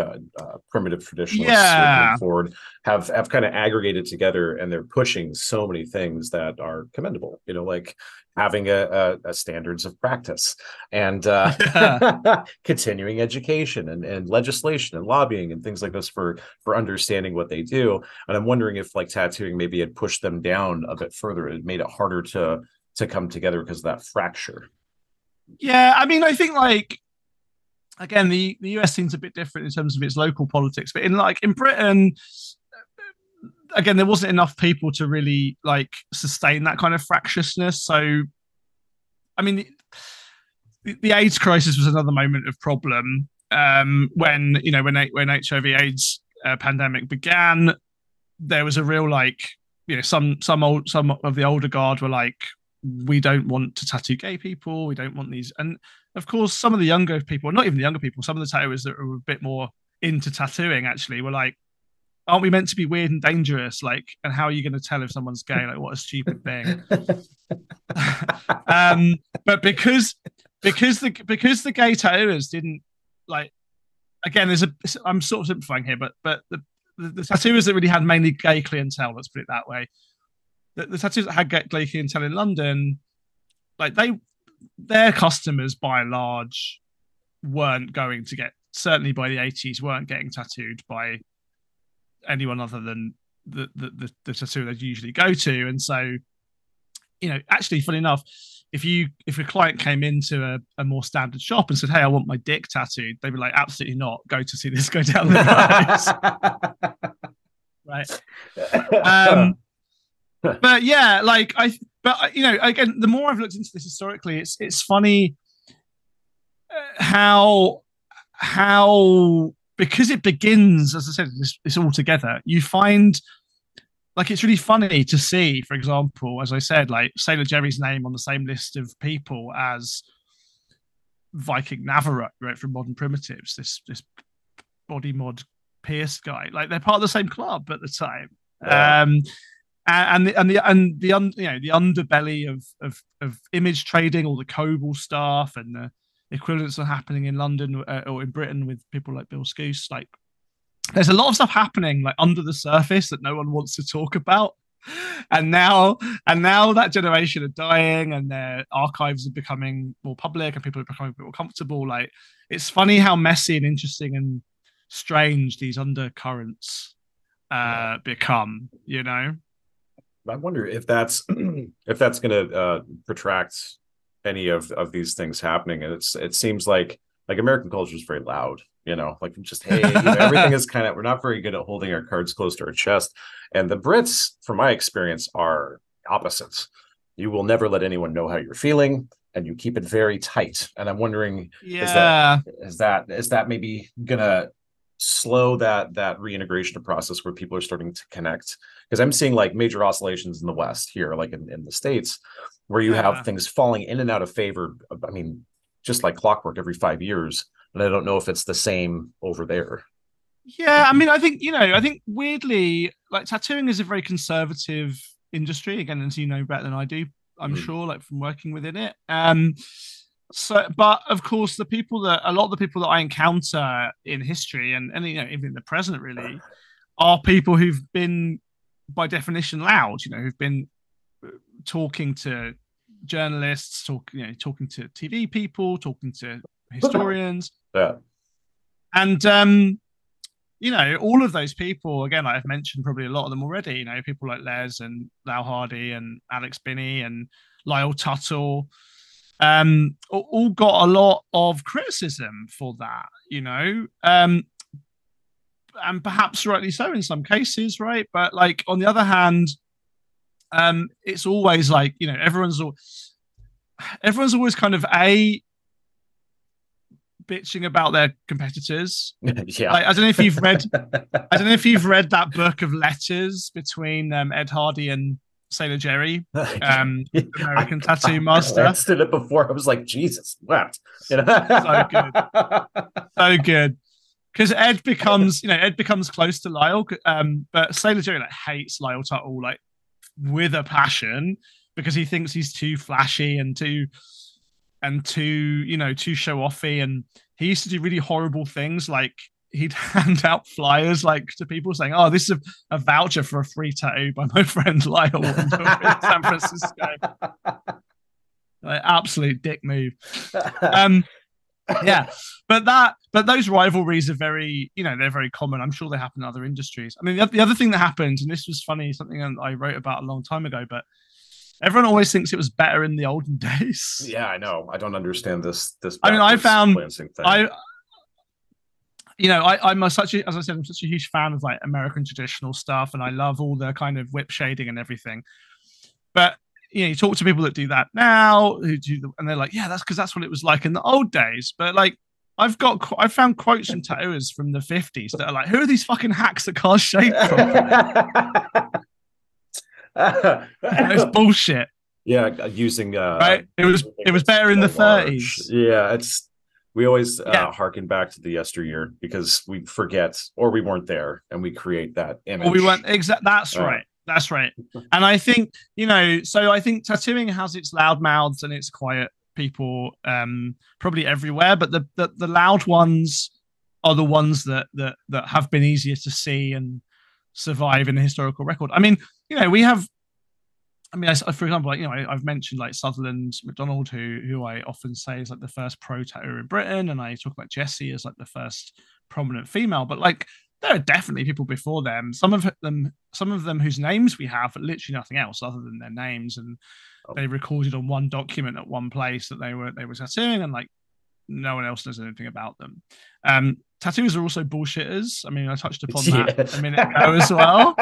primitive traditionalists moving forward have kind of aggregated together, and they're pushing so many things that are commendable. You know, like having a standards of practice and continuing education and legislation and lobbying and things like this for understanding what they do. And I'm wondering if like tattooing maybe had pushed them down a bit further. It made it harder to come together because of that fracture. Yeah, I mean, I think like again, the US seems a bit different in terms of its local politics, but in Britain, again, there wasn't enough people to really like sustain that kind of fractiousness. So, I mean, the AIDS crisis was another moment of problem. When HIV/AIDS pandemic began, there was a real like, you know, some of the older guard were like, we don't want to tattoo gay people, we don't want these, and of course, some of the younger people, not even the younger people, some of the tattooers that were a bit more into tattooing actually were like, aren't we meant to be weird and dangerous? Like, and how are you going to tell if someone's gay? Like, what a stupid thing. But because the gay tattooers didn't like, again, I'm sort of simplifying here, but the tattooers that really had mainly gay clientele, let's put it that way, the tattooers that had gay clientele in London, like their customers by and large weren't going to get, certainly by the 80s, weren't getting tattooed by anyone other than the tattooer they'd usually go to. And so, you know, actually, funny enough, if a client came into a more standard shop and said, "Hey, I want my dick tattooed," they'd be like, "Absolutely not. Go to see this. Go down the road." Right. But yeah, like but you know, again, the more I've looked into this historically, it's funny how because it begins, as I said, this all together. You find like it's really funny to see, for example, as I said, like Sailor Jerry's name on the same list of people as Viking Navarro, right, from Modern Primitives. This body mod Pierce guy, like they're part of the same club at the time. Yeah. And the underbelly of image trading, all the Coble stuff, and the equivalents are happening in London or in Britain with people like Bill Scoose. Like, there's a lot of stuff happening like under the surface that no one wants to talk about. And now that generation are dying, and their archives are becoming more public, and people are becoming a bit more comfortable. Like, it's funny how messy and interesting and strange these undercurrents become. You know. I wonder if that's going to protract any of these things happening. And it seems like American culture is very loud, you know, like just, hey, you know, everything is kind of, we're not very good at holding our cards close to our chest. And the Brits, from my experience, are opposites. You will never let anyone know how you're feeling, and you keep it very tight. And I'm wondering, is that maybe gonna slow that reintegration process where people are starting to connect? Because I'm seeing like major oscillations in the West here, like in the States, where you have things falling in and out of favor. I mean, just like clockwork every 5 years. And I don't know if it's the same over there. Yeah, I mean, I think weirdly, like tattooing is a very conservative industry. Again, as you know better than I do, I'm sure, like from working within it. So, but of course, a lot of the people that I encounter in history and you know, even in the present, really, are people who've been, by definition, loud. You know, who've been talking to journalists, talking to TV people, talking to historians. Yeah. And all of those people, again, I've mentioned probably a lot of them already, people like Les and Lau Hardy and Alex Binney and Lyle Tuttle, all got a lot of criticism for that, and perhaps rightly so in some cases, right? But like on the other hand, it's always like, everyone's always kind of bitching about their competitors. Yeah. Like, I don't know if you've read that book of letters between Ed Hardy and Sailor Jerry, American Tattoo Master. I glanced at it before. I was like, Jesus, what? So good. Because Ed becomes close to Lyle, but Sailor Jerry hates Lyle Tuttle with a passion because he thinks he's too flashy and too show offy, and he used to do really horrible things like he'd hand out flyers to people saying, "Oh, this is a voucher for a free tattoo by my friend Lyle in San Francisco." Absolute dick move. Yeah, but those rivalries are very, they're very common. I'm sure they happen in other industries. I mean, the other thing that happened, and this was funny, something I wrote about a long time ago, but everyone always thinks it was better in the olden days. Yeah, I know. I don't understand this. I mean, I found thing. I'm such a huge fan of American traditional stuff, and I love all the kind of whip shading and everything. But you talk to people that do that now, and they're like, yeah, that's because that's what it was like in the old days. But I've found quotes from tattooers from the 50s that are like, who are these fucking hacks that cast shade from? It's bullshit. Yeah, using right. It was better in the 30s. Yeah, we always harken back to the yesteryear because we forget or we weren't there, and we create that image. Or we weren't That's right. That's right. And I think, so I think tattooing has its loudmouths and its quiet people probably everywhere, but the loud ones are the ones that have been easier to see and survive in the historical record. I mean, for example, I've mentioned Sutherland McDonald, who I often say is the first pro tattooer in Britain, and I talk about Jessie as the first prominent female, but there are definitely people before them. Some of them whose names we have, but literally nothing else other than their names, and they recorded on one document at one place that they were tattooing, and no one else knows anything about them. Tattoos are also bullshitters. I mean, I touched upon that a minute ago as well.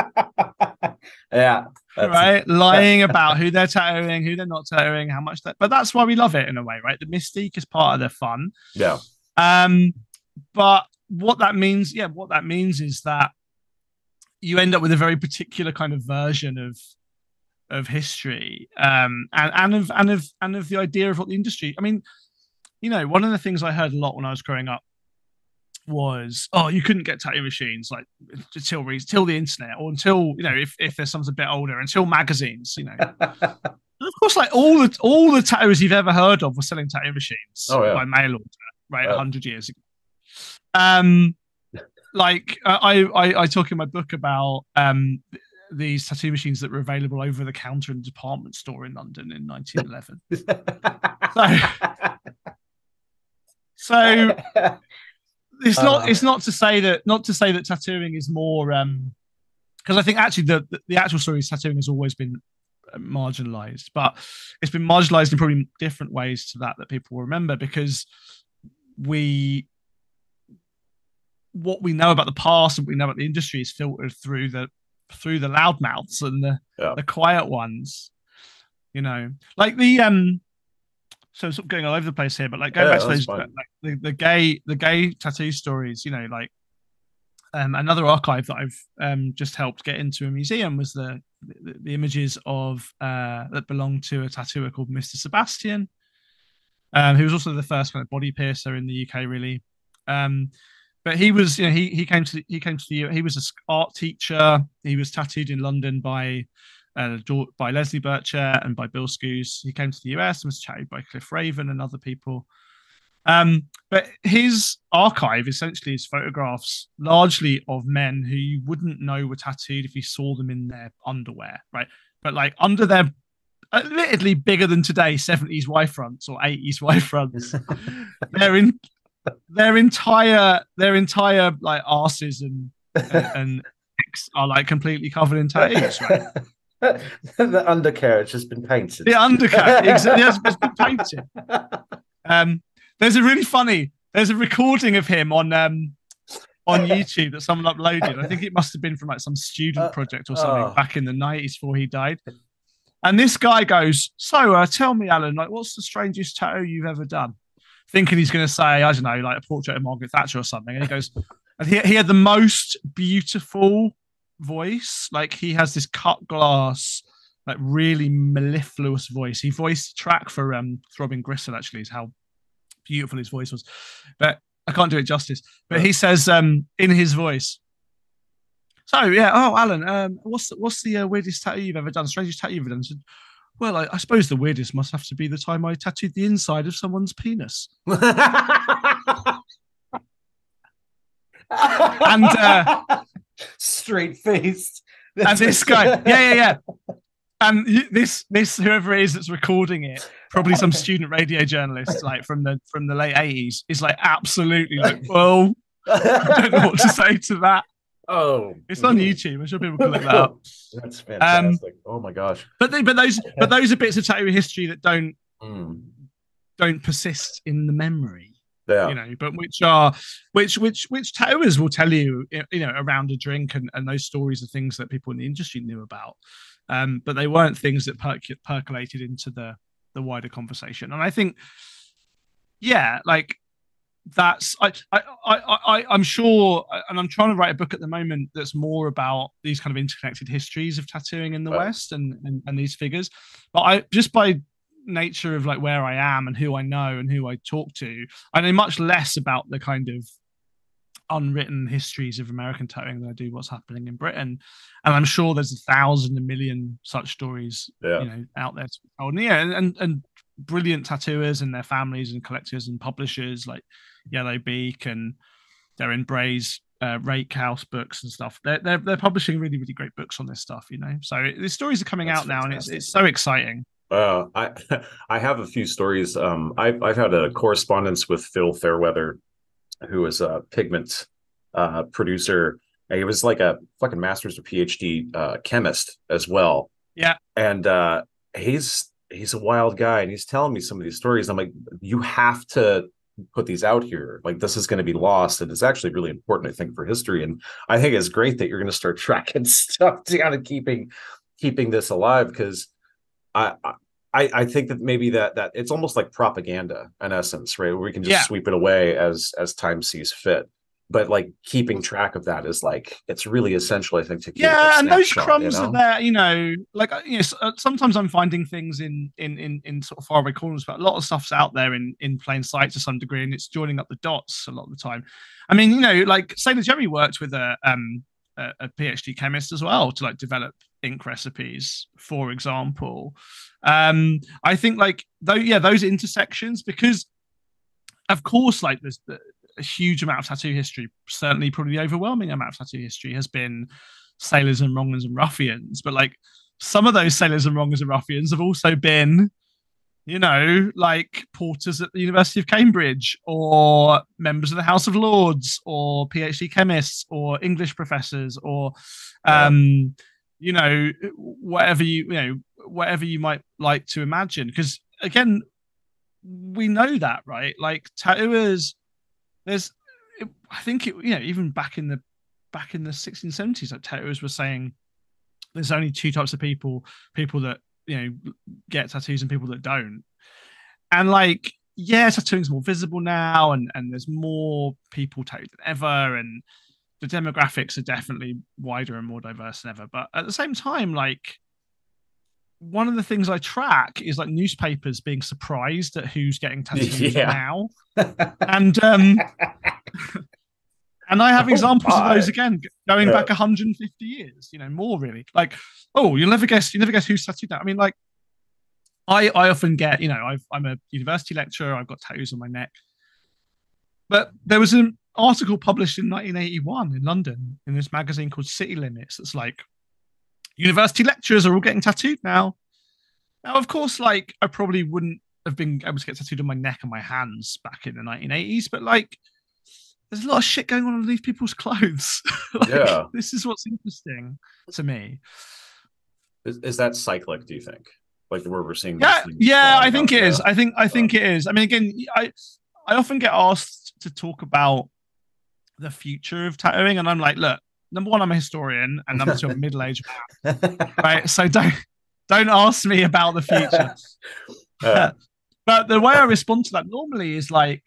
Yeah, right. Lying about who they're tattooing, who they're not tattooing, how much but that's why we love it in a way, right? The mystique is part of the fun. Yeah. But what that means is that you end up with a very particular kind of version of history, and of the idea of what the industry. I mean, one of the things I heard a lot when I was growing up was, oh, you couldn't get tattoo machines until the internet, or until if there's someone a bit older, until magazines. And of course, all the tattooers you've ever heard of were selling tattoo machines by mail order, right, 100 years ago. I talk in my book about these tattoo machines that were available over the counter in a department store in London in 1911. So it's not to say that tattooing is more, because I think actually the actual story is tattooing has always been marginalized, but it's been marginalized in probably different ways to that people will remember, because what we know about the past and what we know about the industry is filtered through the loudmouths and the quiet ones, so sort of going all over the place here, but going back to those the gay tattoo stories, another archive that I've just helped get into a museum was the images of that belonged to a tattooer called Mr. Sebastian, who was also the first kind of body piercer in the UK, really. But he was, he came to the he was an art teacher. He was tattooed in London by Leslie Bircher and by Bill Scoos. He came to the US and was tattooed by Cliff Raven and other people. But his archive essentially is photographs largely of men who you wouldn't know were tattooed if you saw them in their underwear, right? But under their admittedly bigger than today 70s Y fronts or 80s Y fronts, they're in their entire like arses and dicks are like completely covered in tattoos, right? The undercarriage has been painted. The undercut, exactly, has been painted. There's a recording of him on YouTube that someone uploaded. I think it must have been from like some student project or something back in the 90s before he died. And this guy goes, so tell me, Alan, like, what's the strangest tattoo you've ever done? Thinking he's going to say, I don't know, like a portrait of Margaret Thatcher or something. And he goes, and he had the most beautiful voice. Like he has this cut glass, like really mellifluous voice. He voiced the track for Throbbing Gristle, actually, is how beautiful his voice was. But I can't do it justice. But he says in his voice, so yeah, Alan, what's the weirdest tattoo you've ever done? Strangest tattoo you've ever done? I said, well, I suppose the weirdest must have to be the time I tattooed the inside of someone's penis. And straight faced. And this guy, yeah. And this whoever it is that's recording it, probably some student radio journalist, like from the late 80s, is like absolutely like, well, I don't know what to say to that. Oh, it's on YouTube. I'm sure people can look that up. That's fantastic. Oh my gosh. But those are bits of tattoo history that don't persist in the memory. Yeah. You know, but which tattooers will tell you, you know, around a drink, and those stories are things that people in the industry knew about. But they weren't things that percolated into the wider conversation. And I think, yeah, like that's I'm sure, and I'm trying to write a book at the moment that's more about these kind of interconnected histories of tattooing in the West and these figures. But I just by nature of like where I am and who I know and who I talk to, I know much less about the kind of unwritten histories of American tattooing than I do what's happening in Britain. And I'm sure there's 1,000, 1 million such stories, you know, out there to be told. And, yeah, and brilliant tattooers and their families and collectors and publishers like Yellow Beak and Darren Bray's Rake House books and stuff. They're publishing really, really great books on this stuff, you know. So the stories are coming out now, and it's so exciting. I have a few stories. I've had a correspondence with Phil Fairweather, who is a pigment producer. He was like a fucking master's or PhD chemist as well. Yeah. And he's a wild guy, and he's telling me some of these stories. I'm like, you have to put these out here. Like, this is going to be lost. And it's actually really important, I think, for history. And I think it's great that you're going to start tracking stuff down and keeping this alive, because I think that maybe that it's almost like propaganda in essence, right? Where we can just sweep it away as time sees fit. But like keeping track of that is like, it's really essential, I think, to keep and those crumbs are there, you know, like, you know, sometimes I'm finding things in sort of faraway corners, but a lot of stuff's out there in plain sight to some degree, and it's joining up the dots a lot of the time. I mean, you know, like Sailor Jerry worked with a PhD chemist as well to like develop ink recipes, for example. I think like those intersections, because of course, like there's a huge amount of tattoo history, certainly probably the overwhelming amount of tattoo history has been sailors and wrongers and ruffians, but like some of those sailors and wrongers and ruffians have also been, you know, like porters at the University of Cambridge, or members of the House of Lords, or PhD chemists, or English professors, or you know, whatever you might like to imagine. Because again, we know that, right? Like tattooers, I think you know, even back in the 1670s, like tattooers were saying there's only two types of people that, you know, get tattoos and people that don't. And like, yeah, tattooing's more visible now, and there's more people tattooed than ever, and the demographics are definitely wider and more diverse than ever. But at the same time, like, one of the things I track is like newspapers being surprised at who's getting tattoos now. And and I have examples of those again going back 150 years, you know, more really. Like, oh, you'll never guess who's tattooed now. I mean, like, I often get, you know, I'm a university lecturer, I've got tattoos on my neck. But there was an article published in 1981 in London in this magazine called City Limits that's like, university lecturers are all getting tattooed now. Now, of course, like, I probably wouldn't have been able to get tattooed on my neck and my hands back in the 1980s, but like there's a lot of shit going on underneath people's clothes. Like, this is what's interesting to me. Is that cyclic, do you think? Like where we're seeing I think it is. I think it is. I mean, again, I often get asked to talk about the future of tattooing, and I'm like, look, number one, I'm a historian, and number two, I'm a middle-aged man. Right? So don't ask me about the future. But the way I respond to that normally is like,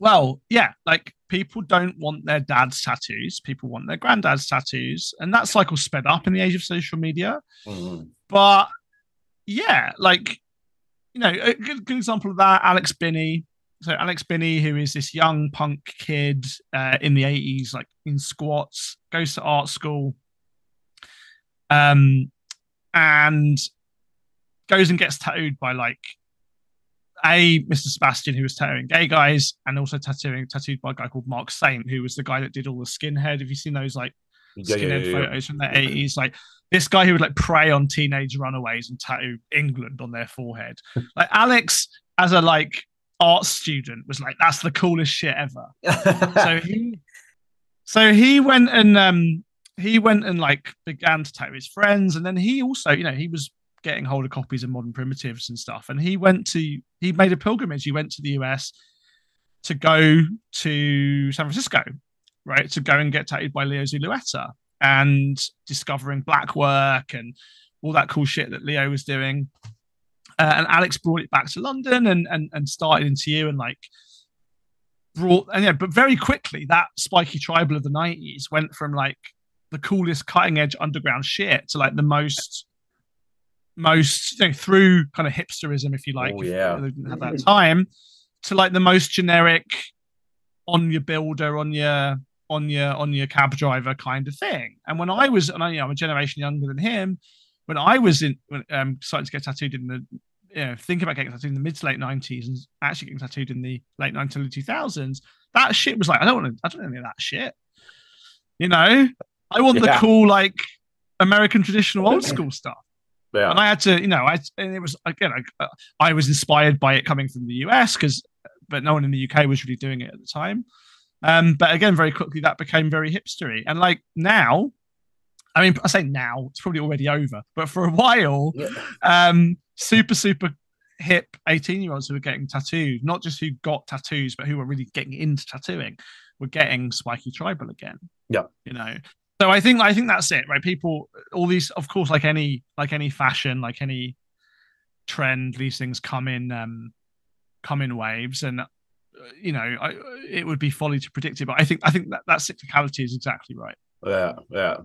well, yeah, like people don't want their dad's tattoos, people want their granddad's tattoos, and that cycle sped up in the age of social media. But yeah, like, you know, a good example of that, Alex Binney. So Alex Binney, who is this young punk kid in the 80s, like in squats, goes to art school, and goes and gets tattooed by like Mr. Sebastian, who was tattooing gay guys, and also tattooed by a guy called Mark Saint, who was the guy that did all the skinhead. Have you seen those like skinhead photos from the 80s? Like this guy who would like prey on teenage runaways and tattoo England on their forehead. Like Alex, as a like art student, was like, that's the coolest shit ever. so he went and like began to tattoo his friends, and then he also, you know, he was getting hold of copies of Modern Primitives and stuff, and he made a pilgrimage. He went to the US to go to San Francisco, right, to go and get tattooed by Leo Zulueta, and discovering black work and all that cool shit that Leo was doing. And Alex brought it back to London and started into you and like but very quickly that spiky tribal of the 90s went from like the coolest cutting edge underground shit to like the most you know, through kind of hipsterism, if you like, at that time, to like the most generic on your builder, on your cab driver kind of thing. And when I'm a generation younger than him, when I was starting to get tattooed in the, you know, think about getting tattooed in the mid to late 90s and actually getting tattooed in the late 90s, early 2000s, that shit was like, I don't want any of that shit. You know, I want the cool, like American traditional old school stuff. Yeah. And I had to, you know, and it was, again, I was inspired by it coming from the US but no one in the UK was really doing it at the time. But again, very quickly that became very hipstery. And like now, I mean, I say now, it's probably already over, but for a while, super hip 18-year-olds who were getting tattooed, not just who got tattoos, but who were really getting into tattooing, were getting spiky tribal again. Yeah. You know, so I think that's it, right? People, all these, of course, like any fashion, like any trend, these things come in waves, and you know, it would be folly to predict it, but I think that cyclicality is exactly right. Yeah.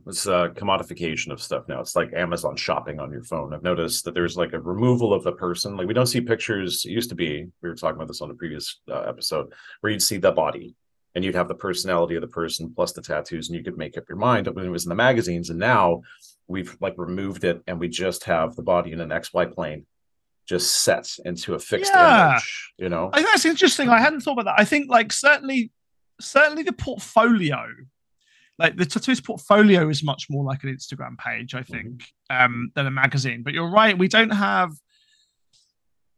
It's a commodification of stuff now. It's like Amazon shopping on your phone. I've noticed that there's like a removal of the person. Like we don't see pictures. It used to be, we were talking about this on the previous episode, where you'd see the body and you'd have the personality of the person plus the tattoos, and you could make up your mind when it was in the magazines. And now we've like removed it, and we just have the body in an XY plane, just set into a fixed image. You know, I think that's interesting. I hadn't thought about that. I think like certainly the portfolio. Like the tattoos portfolio is much more like an Instagram page, I think, than a magazine. But you're right, we don't have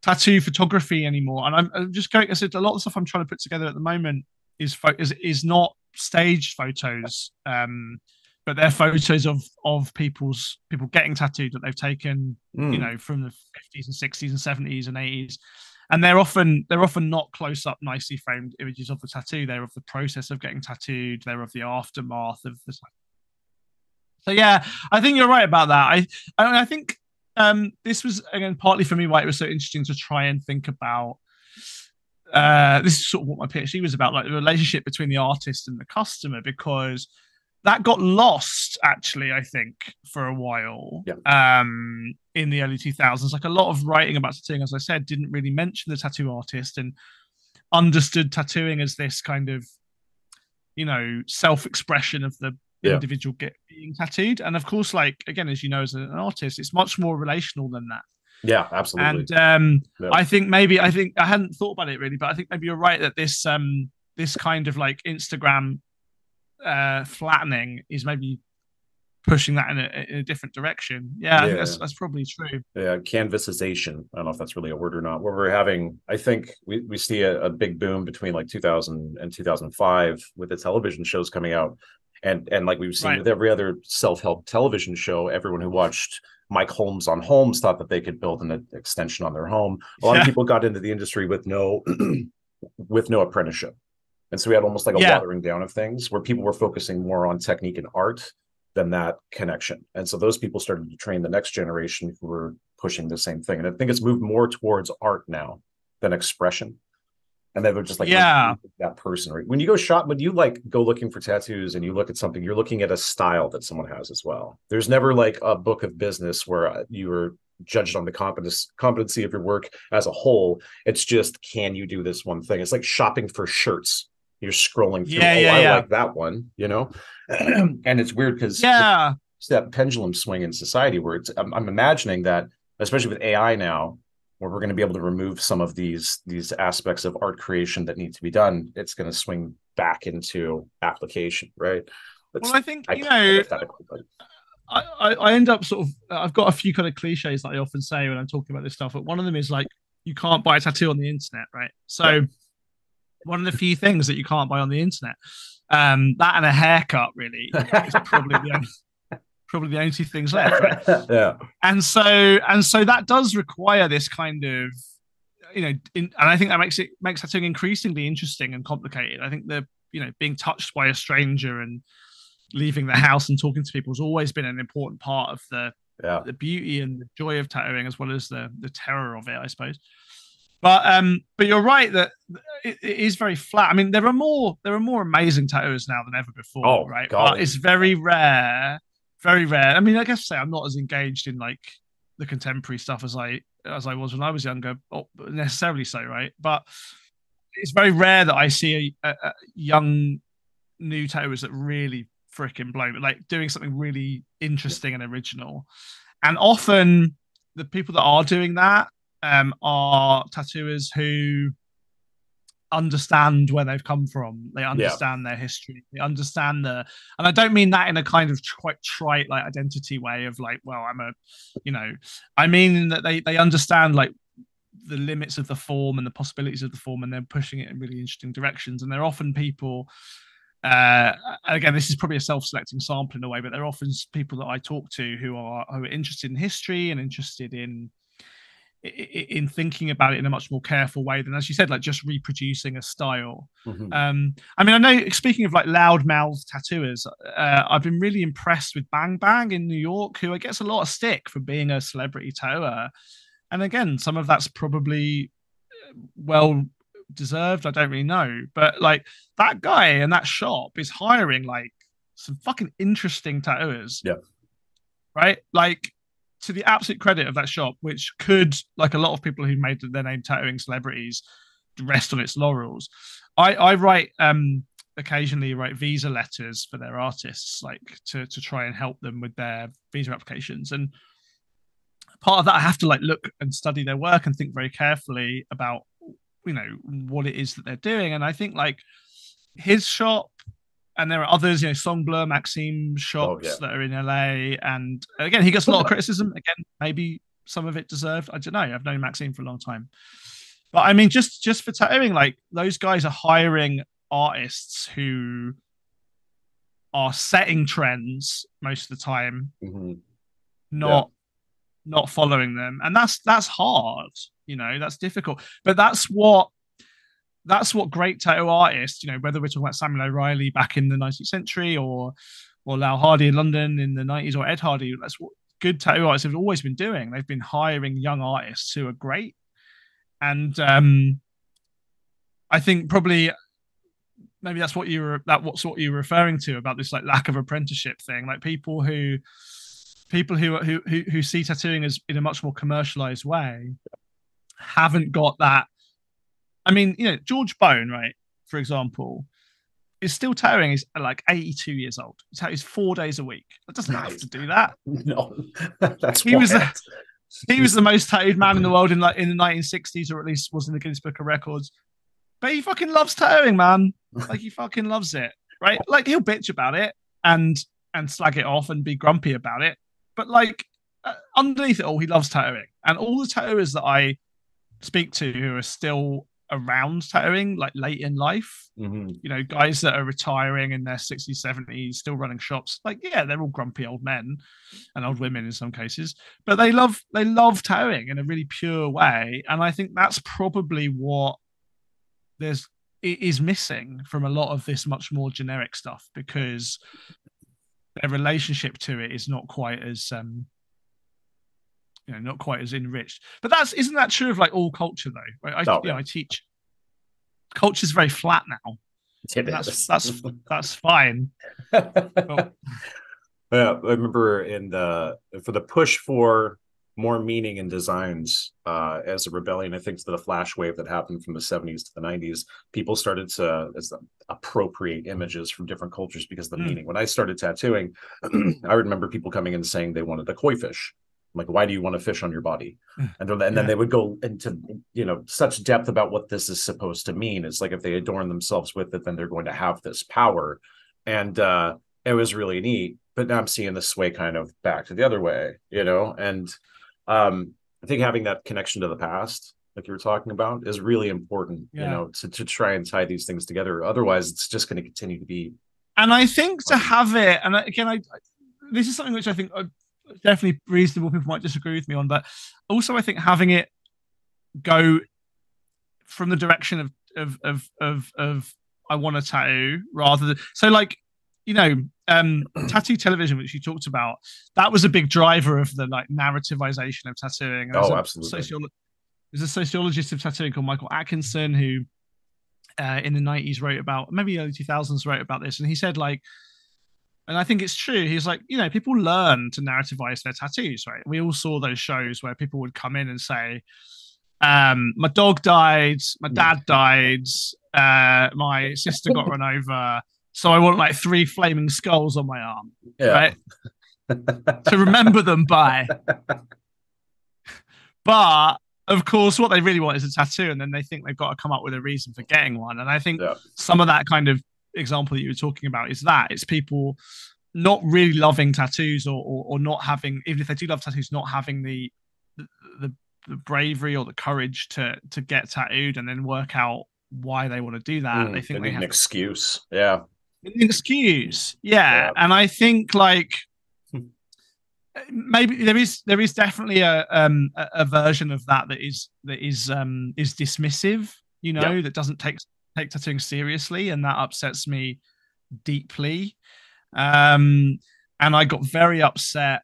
tattoo photography anymore. And I'm just going. I said a lot of the stuff I'm trying to put together at the moment is not staged photos, but they're photos of people getting tattooed that they've taken, you know, from the 50s and 60s and 70s and 80s. And they're often not close up, nicely framed images of the tattoo. They're of the process of getting tattooed. They're of the aftermath of the. So yeah, I think you're right about that. I think this was again partly for me why it was so interesting to try and think about. This is sort of what my PhD was about, like the relationship between the artist and the customer, because that got lost actually, I think, for a while. In the early 2000s, like a lot of writing about tattooing, as I said, didn't really mention the tattoo artist and understood tattooing as this kind of, you know, self-expression of the individual being tattooed. And of course, like again, as you know, as an artist, it's much more relational than that. Yeah, absolutely. And I think I hadn't thought about it really, but I think maybe you're right that this kind of like Instagram flattening is maybe pushing that in a different direction. Yeah, I think that's probably true. Yeah, canvasization. I don't know if that's really a word or not. Where we're having, I think we see a big boom between like 2000 and 2005 with the television shows coming out. And like we've seen with every other self-help television show, everyone who watched Mike Holmes on Homes thought that they could build an extension on their home. A lot of people got into the industry with no with no apprenticeship. And so we had almost like a watering down of things where people were focusing more on technique and art than that connection. And so those people started to train the next generation who were pushing the same thing. And I think it's moved more towards art now than expression. And they were just like that person. Right? When you go looking for tattoos and you look at something, you're looking at a style that someone has as well. There's never like a book of business where you are judged on the competency of your work as a whole. It's just, can you do this one thing? It's like shopping for shirts. You're scrolling through. I like that one, you know? And it's weird because it's that pendulum swing in society where I'm imagining that, especially with AI now, where we're going to be able to remove some of these aspects of art creation that need to be done, it's going to swing back into application, right? Well, I think, I end up sort of, I've got a few kind of cliches that I often say when I'm talking about this stuff, but one of them is like, you can't buy a tattoo on the internet, right? So one of the few things that you can't buy on the internet, that and a haircut really is probably the only two things left, right? And so that does require this kind of, and I think that makes tattooing increasingly interesting and complicated. I think being touched by a stranger and leaving the house and talking to people has always been an important part of the beauty and the joy of tattooing, as well as the terror of it, I suppose. But you're right that it is very flat. I mean, there are more amazing tattooers now than ever before, right? But it's very rare. Very rare. I mean, I guess I'm not as engaged in like the contemporary stuff as I was when I was younger, necessarily so, right? But it's very rare that I see a young new tattooers that really freaking blow, like doing something really interesting and original. And often the people that are doing that are tattooers who understand where they've come from. They understand their history. They understand and I don't mean that in a kind of quite trite like identity way of like, well, I mean that they understand like the limits of the form and the possibilities of the form, and they're pushing it in really interesting directions. And they're often people, again, this is probably a self-selecting sample in a way, but they're often people that I talk to who are interested in history and interested in thinking about it in a much more careful way than, as you said, like just reproducing a style. I mean, I know, speaking of like loudmouth tattooers, I've been really impressed with Bang Bang in New York, who gets a lot of stick for being a celebrity tattooer. And again, some of that's probably well deserved. I don't really know, but like that guy and that shop is hiring like some fucking interesting tattooers. Yeah. Right? Like, to the absolute credit of that shop, which could, like a lot of people who made their name tattooing celebrities, rest on its laurels. I write occasionally write visa letters for their artists, like to try and help them with their visa applications. And part of that, I have to like look and study their work and think very carefully about, what it is that they're doing. And I think like his shop, and there are others, Songblur, Maxime shops that are in LA. And again, he gets a lot of criticism. Again, maybe some of it deserved. I don't know. I've known Maxime for a long time. But I mean, just for tattooing, like those guys are hiring artists who are setting trends most of the time, not following them. And that's hard, that's difficult. But that's what great tattoo artists, whether we're talking about Samuel O'Reilly back in the 19th century or Lau Hardy in London in the 90s, or Ed Hardy, that's what good tattoo artists have always been doing. They've been hiring young artists who are great. And I think probably maybe that's what you were referring to about this like lack of apprenticeship thing, like people who see tattooing as in a much more commercialized way haven't got that. I mean, George Bone, right, for example, is still tattooing. He's like 82 years old. He tattoos 4 days a week. That doesn't have to do that. No, he was the most tattooed man in the world in the 1960s, or at least was in the Guinness Book of Records. But he fucking loves tattooing, man. Like he fucking loves it, right? Like he'll bitch about it, and and slag it off and be grumpy about it. But like underneath it all, he loves tattooing, and all the tattooers that I speak to who are still around tattooing, like late in life, you know, guys that are retiring in their 60s, 70s, still running shops, like, yeah, they're all grumpy old men and old women in some cases, but they love tattooing in a really pure way. And I think that's probably what is missing from a lot of this much more generic stuff, because their relationship to it is not quite as not quite as enriched. But isn't that true of like all culture though? Right? I teach culture's very flat now. That's fine. But, yeah, I remember for the push for more meaning in designs as a rebellion, I think, to the flash wave that happened from the 70s to the 90s, people started to appropriate images from different cultures because of the meaning. When I started tattooing, I remember people coming in saying they wanted a koi fish. I'm like, why do you want a fish on your body? And then they would go into, such depth about what this is supposed to mean. It's like if they adorn themselves with it, then they're going to have this power. And it was really neat. But now I'm seeing this sway kind of back to the other way, and I think having that connection to the past, like you were talking about, is really important, to try and tie these things together. Otherwise, it's just going to continue to be. And I think to have it, and again, this is something which I think definitely reasonable people might disagree with me on, but also I think having it go from the direction of I want a tattoo rather than tattoo television, which you talked about, that was a big driver of the like narrativization of tattooing. And absolutely. There's a sociologist of tattooing called Michael Atkinson who in the 90s wrote about, maybe early 2000s wrote about this, and he said like, and I think it's true, he's like, people learn to narrativize their tattoos, right? We all saw those shows where people would come in and say, my dog died, my dad died, my sister got run over, so I want like 3 flaming skulls on my arm, right? To remember them by. But of course, what they really want is a tattoo, and then they think they've got to come up with a reason for getting one. And I think some of that kind of example that you were talking about is that it's people not really loving tattoos or not having, even if they do love tattoos, not having the bravery or the courage to get tattooed and then work out why they want to do that. They think they need have an excuse. Yeah. An excuse. Yeah. And I think like maybe there is definitely a version of that is dismissive, that doesn't take tattooing seriously, and that upsets me deeply. And I got very upset,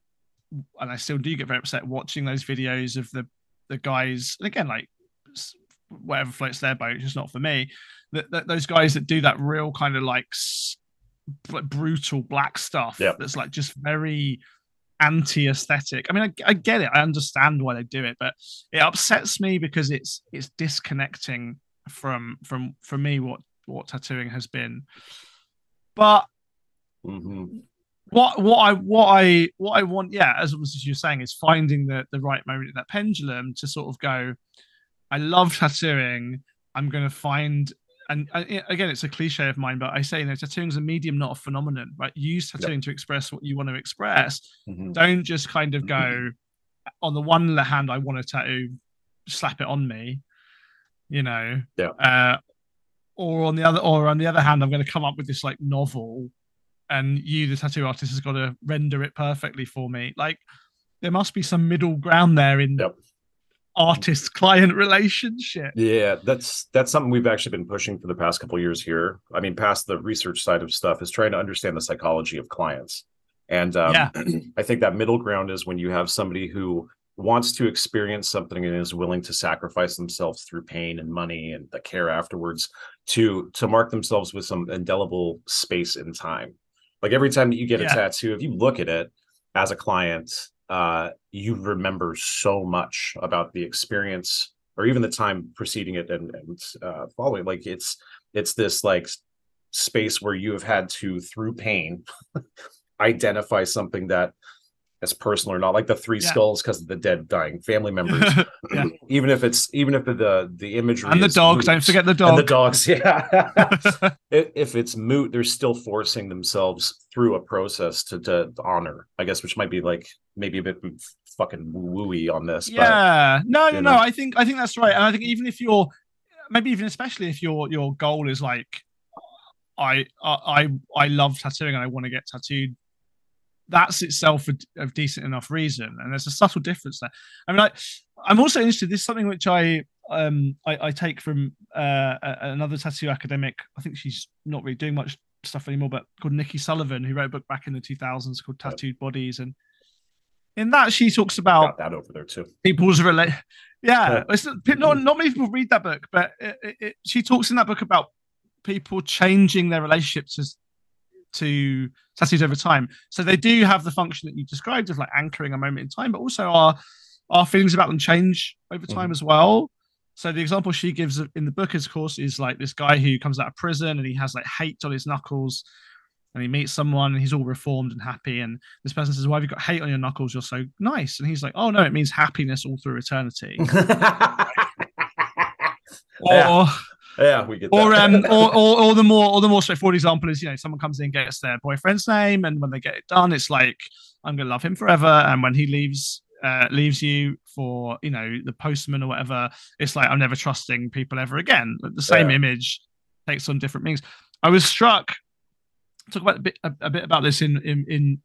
and I still do get very upset watching those videos of the guys, and again, like whatever floats their boat, just not for me. Those guys that do that real kind of like brutal black stuff that's like just very anti-aesthetic. I mean, I get it, I understand why they do it, but it upsets me because it's disconnecting from me what tattooing has been. But what I want, as you're saying, is finding the right moment in that pendulum to sort of go, I love tattooing, I'm going to find, and again, it's a cliche of mine, but I say, tattooing is a medium, not a phenomenon, right? Use tattooing to express what you want to express. Don't just kind of go, on the one hand, I want a tattoo, slap it on me, or on the other hand, I'm going to come up with this like novel, and you, the tattoo artist, has got to render it perfectly for me. Like, there must be some middle ground there in artist-client relationship. Yeah, that's something we've actually been pushing for the past couple of years here. I mean, past the research side of stuff, is trying to understand the psychology of clients. And I think that middle ground is when you have somebody who wants to experience something and is willing to sacrifice themselves through pain and money and the care afterwards to mark themselves with some indelible space in time. Like every time that you get a tattoo, if you look at it as a client, you remember so much about the experience or even the time preceding it and following. Like it's this like space where you have had to, through pain, identify something that as personal or not, like the three Yeah. skulls because of the dead dying family members. Yeah. Even if the imagery And the is dog, moot, don't forget the dog. and the dogs, yeah. If it's moot, they're still forcing themselves through a process to honor, I guess, which might be like maybe a bit fucking wooey on this, but Yeah. No, no, you no. know, I think that's right. And I think even if you're maybe even especially if your goal is like I love tattooing and I want to get tattooed, that's itself a decent enough reason. And there's a subtle difference there. I mean, I'm also interested. This is something which I take from another tattoo academic. I think she's not really doing much stuff anymore, but called Nikki Sullivan, who wrote a book back in the 2000s called Tattooed Bodies. And in that, she talks about got that over there too. People's yeah. Not many people read that book, but she talks in that book about people changing their relationships to tattoos over time. So they do have the function that you described of like anchoring a moment in time, but also our feelings about them change over time as well. So the example she gives in the book, of course, is like this guy who comes out of prison and he has like hate on his knuckles, and he meets someone and he's all reformed and happy. And this person says, "Why have you got hate on your knuckles? You're so nice." And he's like, "Oh no, it means happiness all through eternity." Or yeah, we get that. or the more straightforward example is, someone comes in, gets their boyfriend's name, and when they get it done, it's like, I'm gonna love him forever. And when he leaves you for the postman or whatever, it's like, I'm never trusting people ever again. The same image takes on different meanings. I was struck. Talk about a bit about this in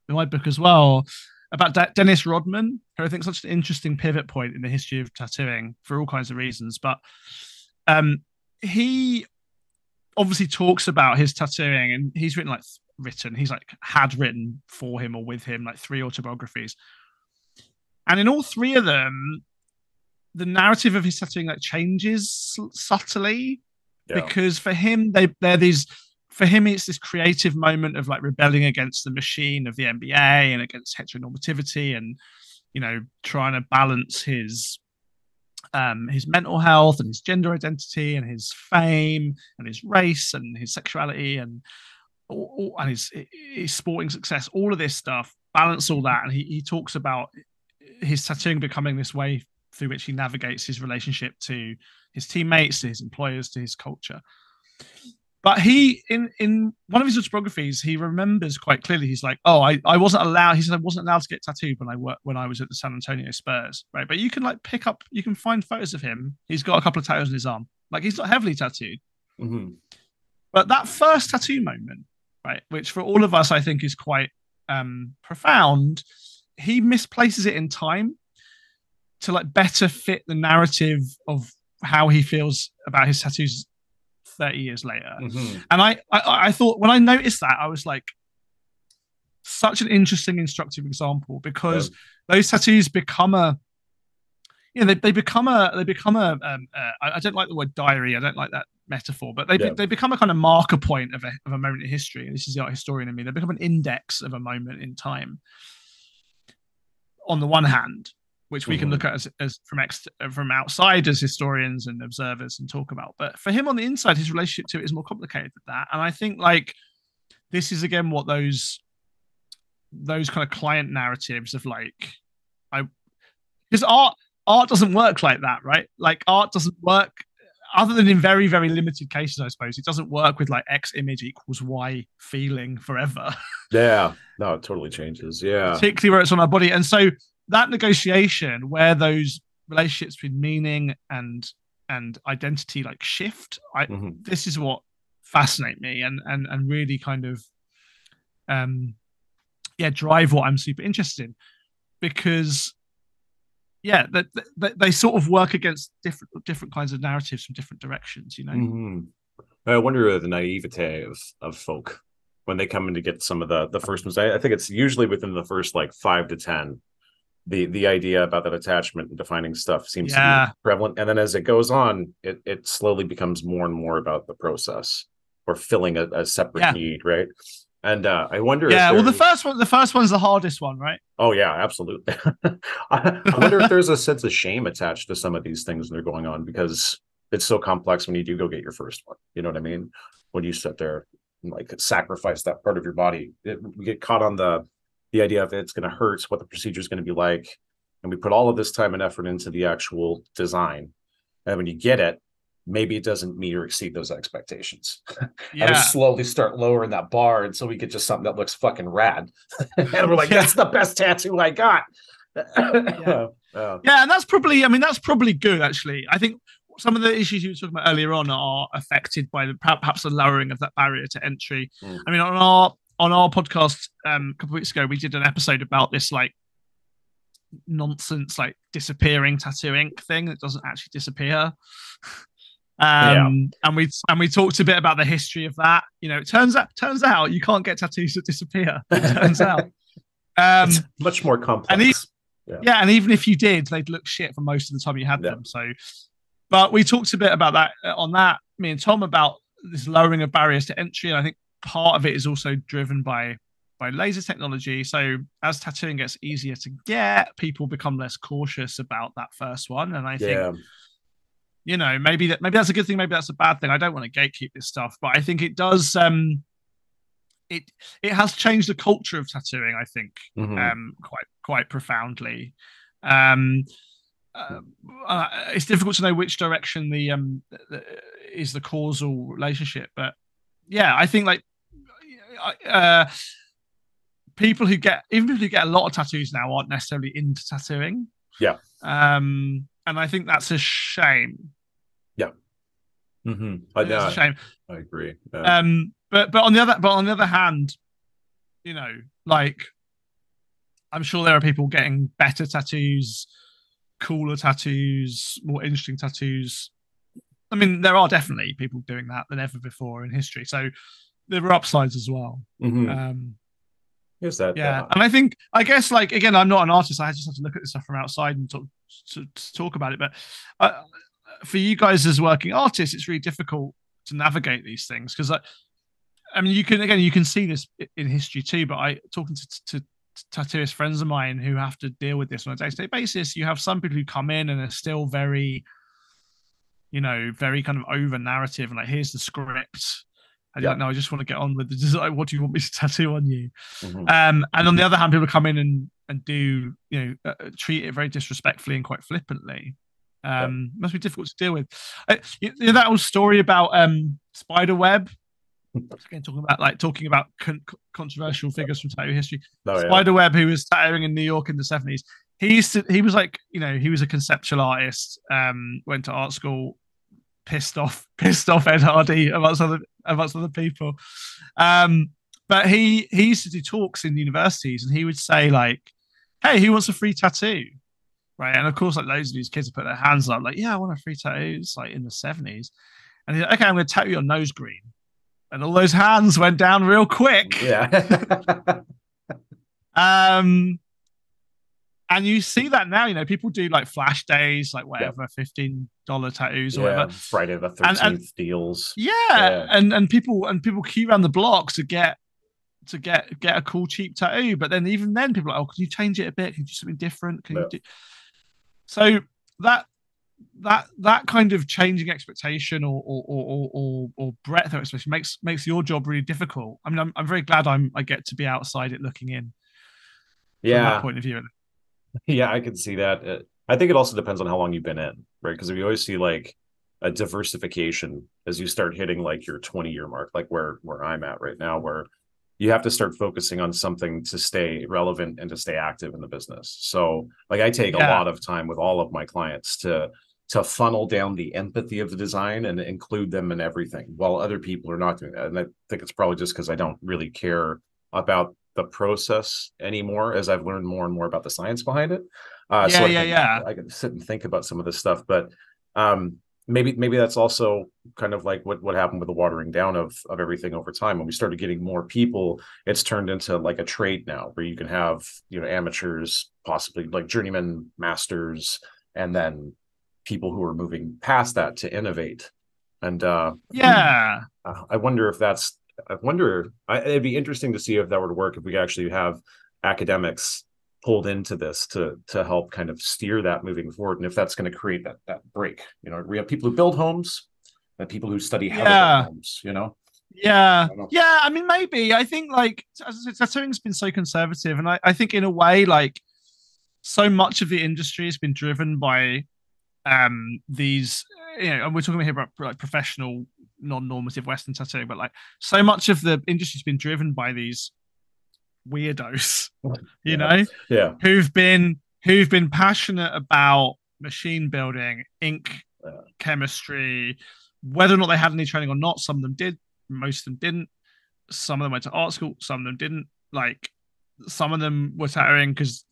my book as well, about Dennis Rodman, who I think is such an interesting pivot point in the history of tattooing for all kinds of reasons. But he obviously talks about his tattooing, and he's had written for him or with him like 3 autobiographies, and in all 3 of them, the narrative of his tattooing like changes subtly, because for him for him, it's this creative moment of like rebelling against the machine of the NBA and against heteronormativity, and trying to balance his mental health and his gender identity and his fame and his race and his sexuality and his sporting success, all of this stuff, balance all that. And he talks about his tattooing becoming this way through which he navigates his relationship to his teammates, to his employers, to his culture. But he, in one of his autobiographies, he remembers quite clearly. He's like, "Oh, I wasn't allowed." He said, "I wasn't allowed to get tattooed when I was at the San Antonio Spurs." Right, but you can you can find photos of him. He's got a couple of tattoos on his arm. Like, he's not heavily tattooed. Mm-hmm. But that first tattoo moment, right, which for all of us I think is quite profound, he misplaces it in time to like better fit the narrative of how he feels about his tattoos 30 years later. And I thought, when I noticed that, I was like, such an interesting, instructive example, because those tattoos become I don't like the word diary, I don't like that metaphor, but they become a kind of marker point of a moment in history. And this is the art historian in me. They become an index of a moment in time, on the one hand, which we can look at as from outside as historians and observers and talk about. But for him on the inside, his relationship to it is more complicated than that. And I think like this is again what those kind of client narratives of like, because art doesn't work like that, right? Like, art doesn't work, other than in very, very limited cases, I suppose. It doesn't work with like X image equals Y feeling forever. Yeah, no, it totally changes. Yeah, particularly where it's on our body. And so that negotiation, where those relationships between meaning and identity like shift, this is what fascinates me and really kind of drive what I'm super interested in, because they sort of work against different kinds of narratives from different directions, I wonder the naivete of folk when they come in to get some of the first ones. I think it's usually within the first like 5 to 10. The idea about that attachment and defining stuff seems to be prevalent, and then as it goes on, it slowly becomes more and more about the process or filling a separate need, right? And I wonder. Well, the first one's the hardest one, right? Oh yeah, absolutely. I wonder if there's a sense of shame attached to some of these things when they're going on, because it's so complex when you do go get your first one. You know what I mean? When you sit there and like sacrifice that part of your body, you get caught on the the idea of it's going to hurt, what the procedure is going to be like, and we put all of this time and effort into the actual design. And when you get it, maybe it doesn't meet or exceed those expectations. And we Yeah. slowly start lowering that bar until we get just something that looks fucking rad. And we're like, Yeah. that's the best tattoo I got. Yeah. Yeah, and that's probably, I mean, that's probably good, actually. I think some of the issues you were talking about earlier on are affected by perhaps the lowering of that barrier to entry. I mean, on our podcast a couple of weeks ago, we did an episode about this like nonsense, like disappearing tattoo ink thing that doesn't actually disappear. And we talked a bit about the history of that. You know, it turns out you can't get tattoos that disappear. It turns out. It's much more complex. And even if you did, they'd look shit for most of the time you had them. So, but we talked a bit about that on that, me and Tom, about this lowering of barriers to entry. And I think part of it is also driven by laser technology. So as tattooing gets easier to get, people become less cautious about that first one. And I think, you know, maybe that's a good thing, maybe that's a bad thing. I don't want to gatekeep this stuff, but I think it does. It has changed the culture of tattooing, I think, quite profoundly. It's difficult to know which direction is the causal relationship, but yeah, I think like people who get a lot of tattoos now aren't necessarily into tattooing. Yeah. And I think that's a shame. Yeah. It's a shame. I agree. But on the other hand, you know, like I'm sure there are people getting better tattoos, cooler tattoos, more interesting tattoos. I mean, there are definitely people doing that than ever before in history. So there are upsides as well. Is that? Yeah, and I guess, like, again, I'm not an artist. I just have to look at this stuff from outside and talk about it. But for you guys as working artists, it's really difficult to navigate these things because, I mean, you can see this in history too. But talking to tattooist friends of mine who have to deal with this on a day-to-day basis, you have some people who come in and are still very, you know, very kind of over narrative and like, here's the script. And you're like, no, I just want to get on with the design. What do you want me to tattoo on you? And on the other hand, people come in and do, you know, treat it very disrespectfully and quite flippantly. Must be difficult to deal with. You know, that old story about Spiderweb. Again, talking about controversial figures from tattoo history. Spiderweb, who was tattooing in New York in the 70s. He was like, you know, he was a conceptual artist. Went to art school. Pissed off Ed Hardy amongst other people. But he used to do talks in universities, and he would say like, "Hey, who wants a free tattoo?" Right, and of course, like loads of these kids would put their hands up, like, "Yeah, I want a free tattoo." It's like in the 70s, and he's like, "Okay, I'm going to tattoo your nose green," and all those hands went down real quick. Yeah. And you see that now, you know, people do like flash days, like whatever, $15 tattoos or whatever. Friday the 13th deals. And people queue around the block to get a cool cheap tattoo. But then even then, people are like, oh, can you change it a bit? Can you do something different? Can you do? So that kind of changing expectation or breadth of expectation makes your job really difficult. I mean, I'm very glad I get to be outside it looking in. From that point of view. Yeah, I can see that. I think it also depends on how long you've been in, right? Because we always see like a diversification as you start hitting like your 20-year mark, like where I'm at right now, where you have to start focusing on something to stay relevant and to stay active in the business. So like I take a lot of time with all of my clients to funnel down the empathy of the design and include them in everything, while other people are not doing that. And I think it's probably just because I don't really care about the process anymore, as I've learned more and more about the science behind it. I can sit and think about some of this stuff, but maybe that's also kind of like what happened with the watering down of everything over time. When we started getting more people, it's turned into like a trade now, where you can have, you know, amateurs, possibly like journeyman, masters, and then people who are moving past that to innovate. And I wonder if that's. It'd be interesting to see if that would work, if we actually have academics pulled into this to help kind of steer that moving forward, and if that's going to create that break. You know, we have people who build homes and people who study how to build homes, you know. Yeah, I don't know. yeah. I mean, maybe. I think like as I said, tattooing's been so conservative, and I think in a way, like so much of the industry has been driven by these. And we're talking here about like professional, non-normative Western tattooing, but like so much of the industry's been driven by these weirdos, you Yeah, know, yeah, who've been passionate about machine building, ink yeah. chemistry, whether or not they had any training or not. Some of them did, most of them didn't. Some of them went to art school, some of them didn't. Like some of them were tattooing because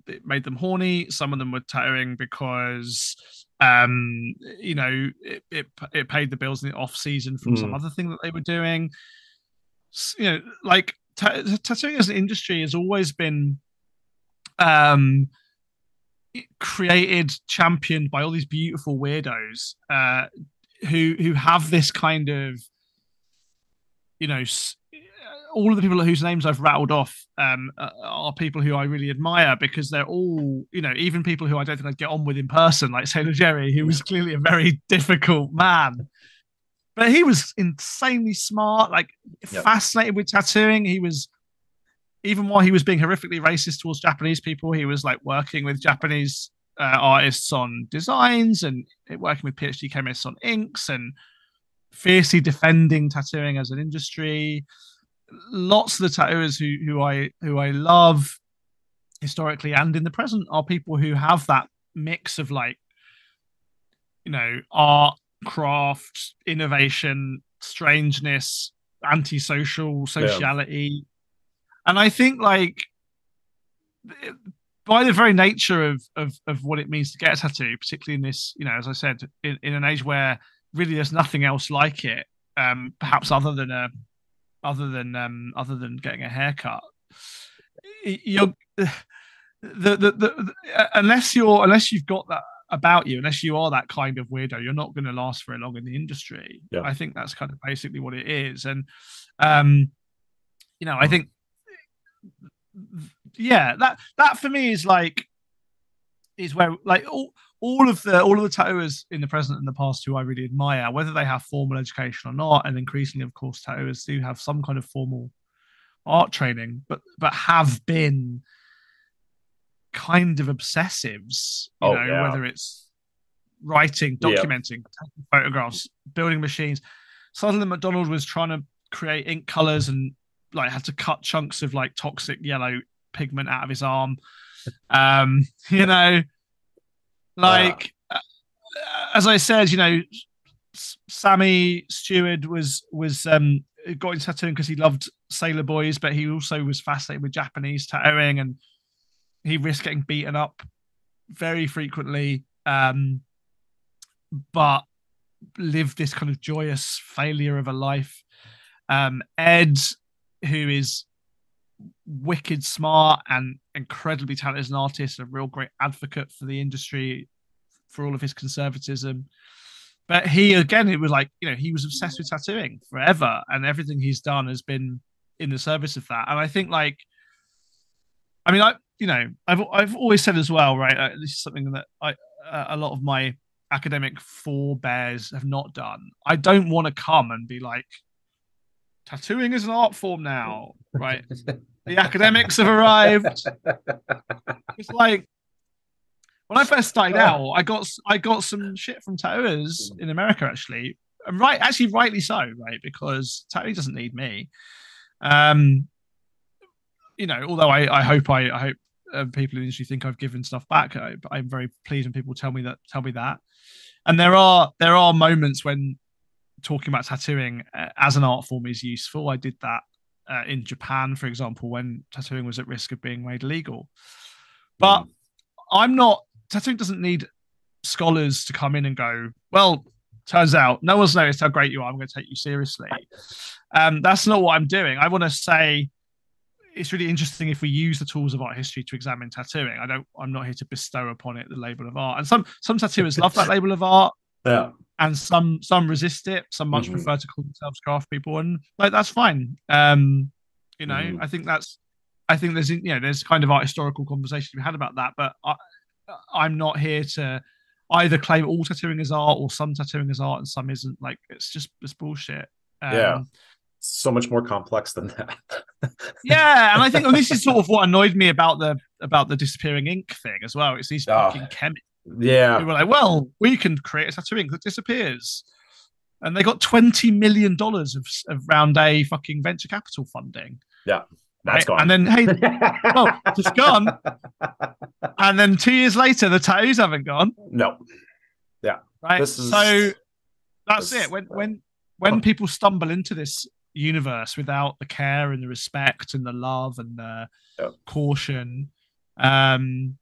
it made them horny. Some of them were tattooing because it paid the bills in the off season from some Mm. other thing that they were doing. Like tattooing as an industry has always been um created, championed by all these beautiful weirdos who have this kind of, you know, all of the people whose names I've rattled off are people who I really admire because they're all, even people who I don't think I'd get on with in person, like Sailor Jerry, who was clearly a very difficult man. But he was insanely smart, like Yep. fascinated with tattooing. He was, even while he was being horrifically racist towards Japanese people, he was like working with Japanese artists on designs and working with PhD chemists on inks and fiercely defending tattooing as an industry. Lots of the tattooers who I love historically and in the present are people who have that mix of like, art, craft, innovation, strangeness, antisocial Yeah. sociality. And I think like by the very nature of what it means to get a tattoo, particularly in this, as I said, in an age where really there's nothing else like it, perhaps other than getting a haircut, you're unless you've got that about you, unless you are that kind of weirdo, you're not going to last very long in the industry. Yeah. I think that's kind of basically what it is, and I think, yeah, that for me is where like all of the tattooers in the present and the past who I really admire, whether they have formal education or not, and increasingly, of course, tattooers do have some kind of formal art training, but have been kind of obsessives, Oh yeah. whether it's writing, Yeah. documenting, taking photographs, building machines. Sutherland McDonald was trying to create ink colors and like had to cut chunks of like toxic yellow pigment out of his arm. Um, you know, like as I said, Sammy Stewart was got into tattooing because he loved sailor boys, but he also was fascinated with Japanese tattooing, and he risked getting beaten up very frequently, but lived this kind of joyous failure of a life. Ed, who is wicked smart and incredibly talented as an artist, a real great advocate for the industry, for all of his conservatism. But he, again, it was like, he was obsessed with tattooing forever, and everything he's done has been in the service of that. And I think, like, I mean, I've always said as well, right? This is something that a lot of my academic forebears have not done. I don't want to come and be like, tattooing is an art form now, right? The academics have arrived. It's like, when I first started out, I got some shit from tattooers in America, actually, and rightly so, right? Because tattooing doesn't need me. Although I hope people in the industry think I've given stuff back. I'm very pleased when people tell me that. And there are moments when talking about tattooing as an art form is useful. I did that in Japan, for example, when tattooing was at risk of being made illegal. But tattooing doesn't need scholars to come in and go, well, turns out no one's noticed how great you are, I'm going to take you seriously. That's not what I'm doing. I want to say it's really interesting if we use the tools of art history to examine tattooing. I'm not here to bestow upon it the label of art. And some tattooers love that label of art. Yeah. And some resist it. Some much prefer to call themselves craft people, and like that's fine. I think there's kind of art historical conversation to be had about that, but I'm not here to either claim all tattooing is art or some tattooing is art and some isn't. Like it's bullshit. Yeah. so much more complex than that. Yeah, and I think this is sort of what annoyed me about the disappearing ink thing as well. It's these fucking chemists Yeah. who were like, "Well, we can create a tattoo ink that disappears," and they got $20 million of round A fucking venture capital funding. Yeah, that's right? gone. And then, hey, well, it's gone. And then 2 years later, the tattoos haven't gone. No. Yeah. Right. So that's it. When people stumble into this universe without the care and the respect and the love and the caution, even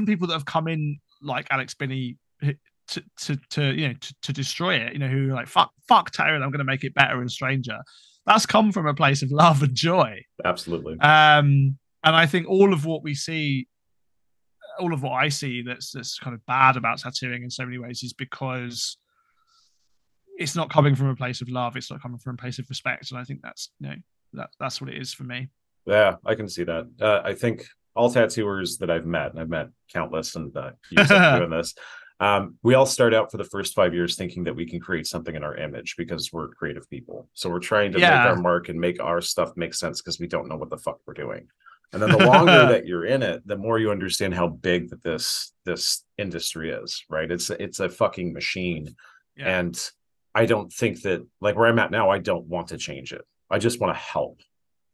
people that have come in like Alex Binney to destroy it, who are like fuck tattooing, I'm going to make it better and stranger. That's come from a place of love and joy. Absolutely. And I think all of what I see that's kind of bad about tattooing in so many ways is because it's not coming from a place of love. It's not coming from a place of respect. And I think that's that's what it is for me. Yeah, I can see that. I think all tattooers that I've met, and I've met countless, and years of doing this, we all start out for the first 5 years thinking that we can create something in our image because we're creative people. So we're trying to make our mark and make our stuff make sense because we don't know what the fuck we're doing. And then the longer that you're in it, the more you understand how big that this industry is, right? It's a fucking machine. Yeah. And I don't think that, like where I'm at now, I don't want to change it. I just want to help.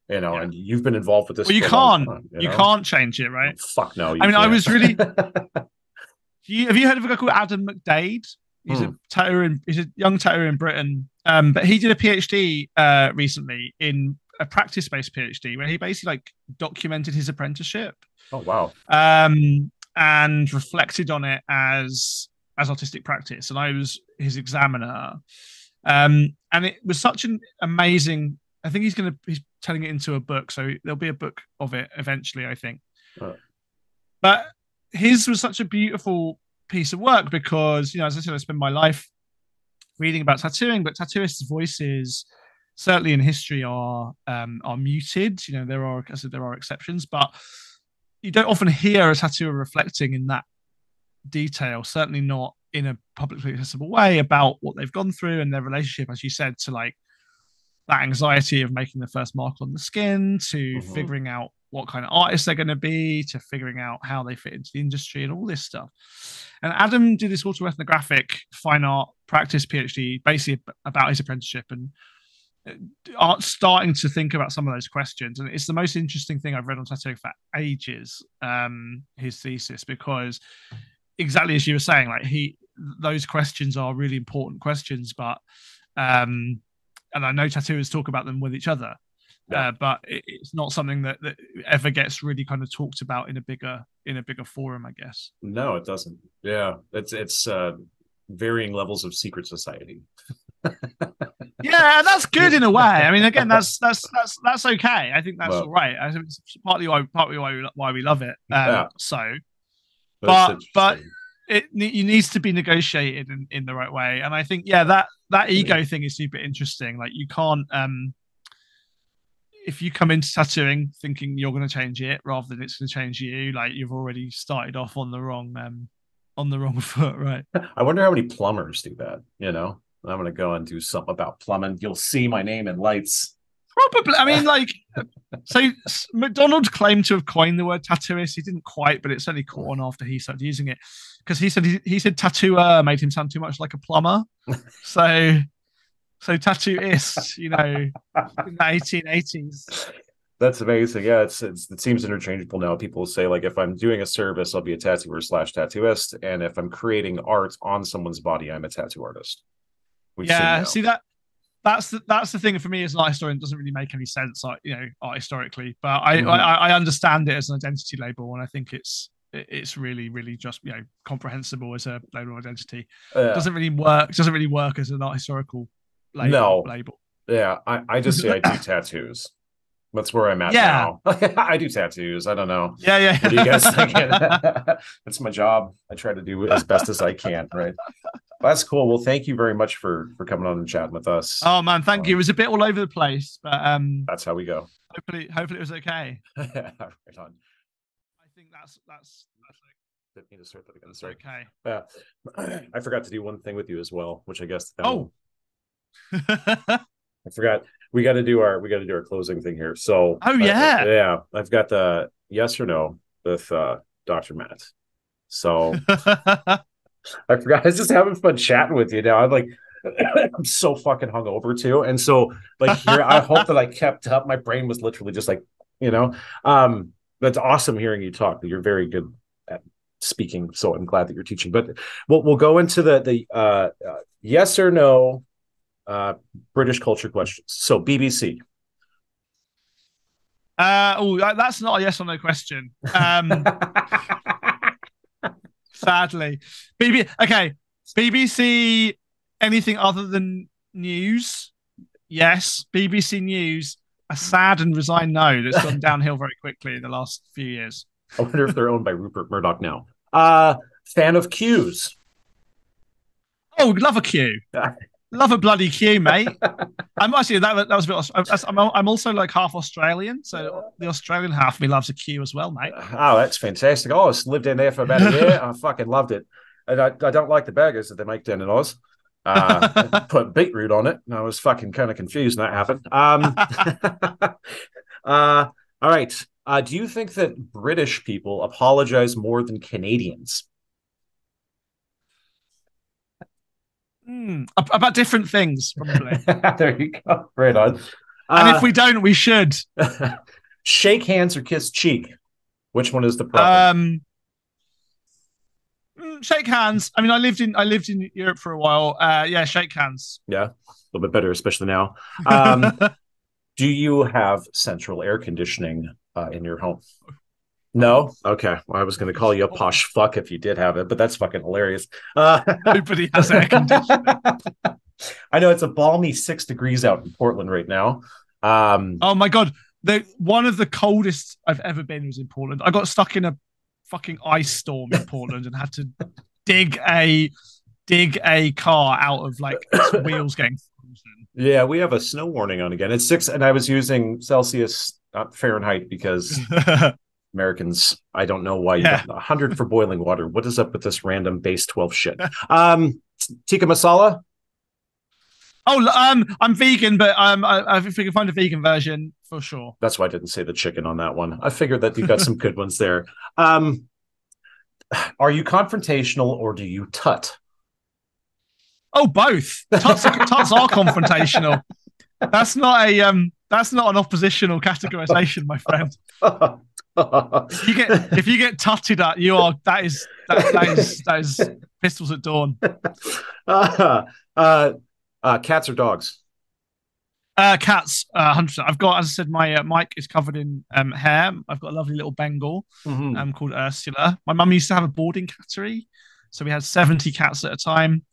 And you've been involved with this. Well, you can't. You can't change it, right? Oh, fuck no. I mean, I was really. Have you heard of a guy called Adam McDade? He's a tattooer. He's a young tattooer in Britain. But he did a PhD recently, in a practice-based PhD, where he basically like documented his apprenticeship. Oh wow. And reflected on it as artistic practice. And I was his examiner. And it was such an amazing. I think he's turning it into a book, so there'll be a book of it eventually, I think. But his was such a beautiful piece of work because, as I said, I spend my life reading about tattooing, but tattooists' voices, certainly in history, are muted. There are exceptions, but you don't often hear a tattooer reflecting in that detail, certainly not in a publicly accessible way, about what they've gone through and their relationship, as you said, to like that anxiety of making the first mark on the skin, to figuring out what kind of artists they're going to be, to figuring out how they fit into the industry and all this stuff. And Adam did this autoethnographic fine art practice PhD basically about his apprenticeship and starting to think about some of those questions. And it's the most interesting thing I've read on tattooing for ages, his thesis, because exactly as you were saying, like those questions are really important questions, but and I know tattooers talk about them with each other, but it's not something that ever gets really kind of talked about in a bigger forum, I guess. No, it doesn't. Yeah, it's varying levels of secret society. Yeah, that's good in a way. I mean, again, that's okay. I think that's all right. I think it's partly why we love it. So, but it needs to be negotiated in the right way. And I think, that ego thing is super interesting. Like, you can't, if you come into tattooing thinking you're going to change it rather than it's going to change you, like, you've already started off on the wrong foot, right? I wonder how many plumbers do that. I'm going to go and do something about plumbing. You'll see my name in lights. Probably. I mean, like, so McDonald claimed to have coined the word tattooist. He didn't quite, but it certainly caught on after he started using it, because he said tattooer made him sound too much like a plumber. So tattooist, in the 1880s. That's amazing. Yeah, it seems interchangeable now. People say, like, if I'm doing a service, I'll be a tattooer / tattooist, and if I'm creating art on someone's body, I'm a tattoo artist. See that's the thing for me as an art historian. It doesn't really make any sense, like, art historically, but I understand it as an identity label, and I think it's really, really just comprehensible as a label of identity. Doesn't really work as an art historical label. Yeah, I just say I do tattoos. That's where I'm at now. I do tattoos. I don't know. Yeah. What do you guys think? That's my job. I try to do as best as I can, right? That's cool. Well, thank you very much for coming on and chatting with us. Oh man, thank you. It was a bit all over the place, but that's how we go. Hopefully it was okay. Right on. I think that's Didn't need to start that again. Sorry. Okay. I forgot to do one thing with you as well, which I guess I forgot. We got to do our closing thing here. So, Oh yeah. yeah, I've got the yes or no with Dr. Matt. So I forgot. I was just having fun chatting with you now. I'm like, I'm so fucking hungover too, and so like here, I hope that I kept up. My brain was literally just like, you know, that's awesome hearing you talk. You're very good at speaking, so I'm glad that you're teaching. But we'll go into the yes or no uh, British culture questions. So BBC. That's not a yes or no question. Sadly, Okay, BBC. Anything other than news? Yes. BBC News. A sad and resigned no. That's gone downhill very quickly in the last few years. I wonder if they're owned by Rupert Murdoch now. Fan of cues. Oh, love a queue. Love a bloody queue, mate. I'm actually that was a bit. I'm also like half Australian, so the Australian half of me loves a queue as well, mate. Oh, that's fantastic. Oh, I lived in there for about a year. I fucking loved it. And I don't like the burgers that they make down in Oz. Put beetroot on it, and I was fucking kind of confused when that happened. All right. Do you think that British people apologize more than Canadians? About different things, probably. There you go. Right on. And if we don't, we should. Shake hands or kiss cheek. Which one is the problem? Shake hands. I mean, I lived in Europe for a while. Yeah, shake hands. Yeah, a little bit better, especially now. Do you have central air conditioning in your home? No? Okay. Well, I was going to call you a posh fuck if you did have it, but that's fucking hilarious. Nobody has air conditioning. I know it's a balmy 6 degrees out in Portland right now. Oh my God. One of the coldest I've ever been was in Portland. I got stuck in a fucking ice storm in Portland and had to dig a car out of like its wheels getting frozen. Yeah, we have a snow warning on again. It's 6, and I was using Celsius, not Fahrenheit, because Americans, I don't know why you got 100 for boiling water. What is up with this random base 12 shit? Tikka masala? Oh, I'm vegan, but if we can find a vegan version, for sure. That's why I didn't say the chicken on that one. I figured that you've got some good ones there. Are you confrontational or do you tut? Oh, both. Tuts are confrontational. That's not an oppositional categorization, my friend. If you get tutted at, that is pistols at dawn. Cats or dogs? Cats, 100%. I've got, as I said, my mic is covered in hair. I've got a lovely little Bengal called Ursula. My mum used to have a boarding cattery, so we had 70 cats at a time.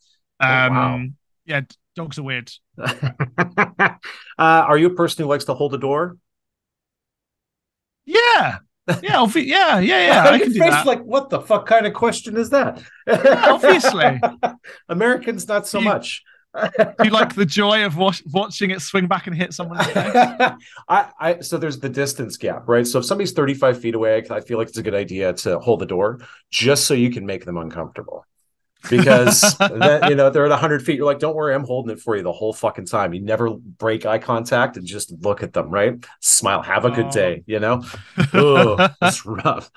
Wow. Yeah, dogs are weird. Are you a person who likes to hold a door? Yeah. Yeah, I can do that. Like, what the fuck kind of question is that? Yeah, obviously. Americans, not so much. Do you like the joy of watching it swing back and hit someone in the face? So there's the distance gap, right? So if somebody's 35 feet away, I feel like it's a good idea to hold the door just so you can make them uncomfortable. Because then, they're at 100 feet. You're like, don't worry, I'm holding it for you the whole fucking time. You never break eye contact and just look at them, right? Smile, have a good day, Ugh, that's rough.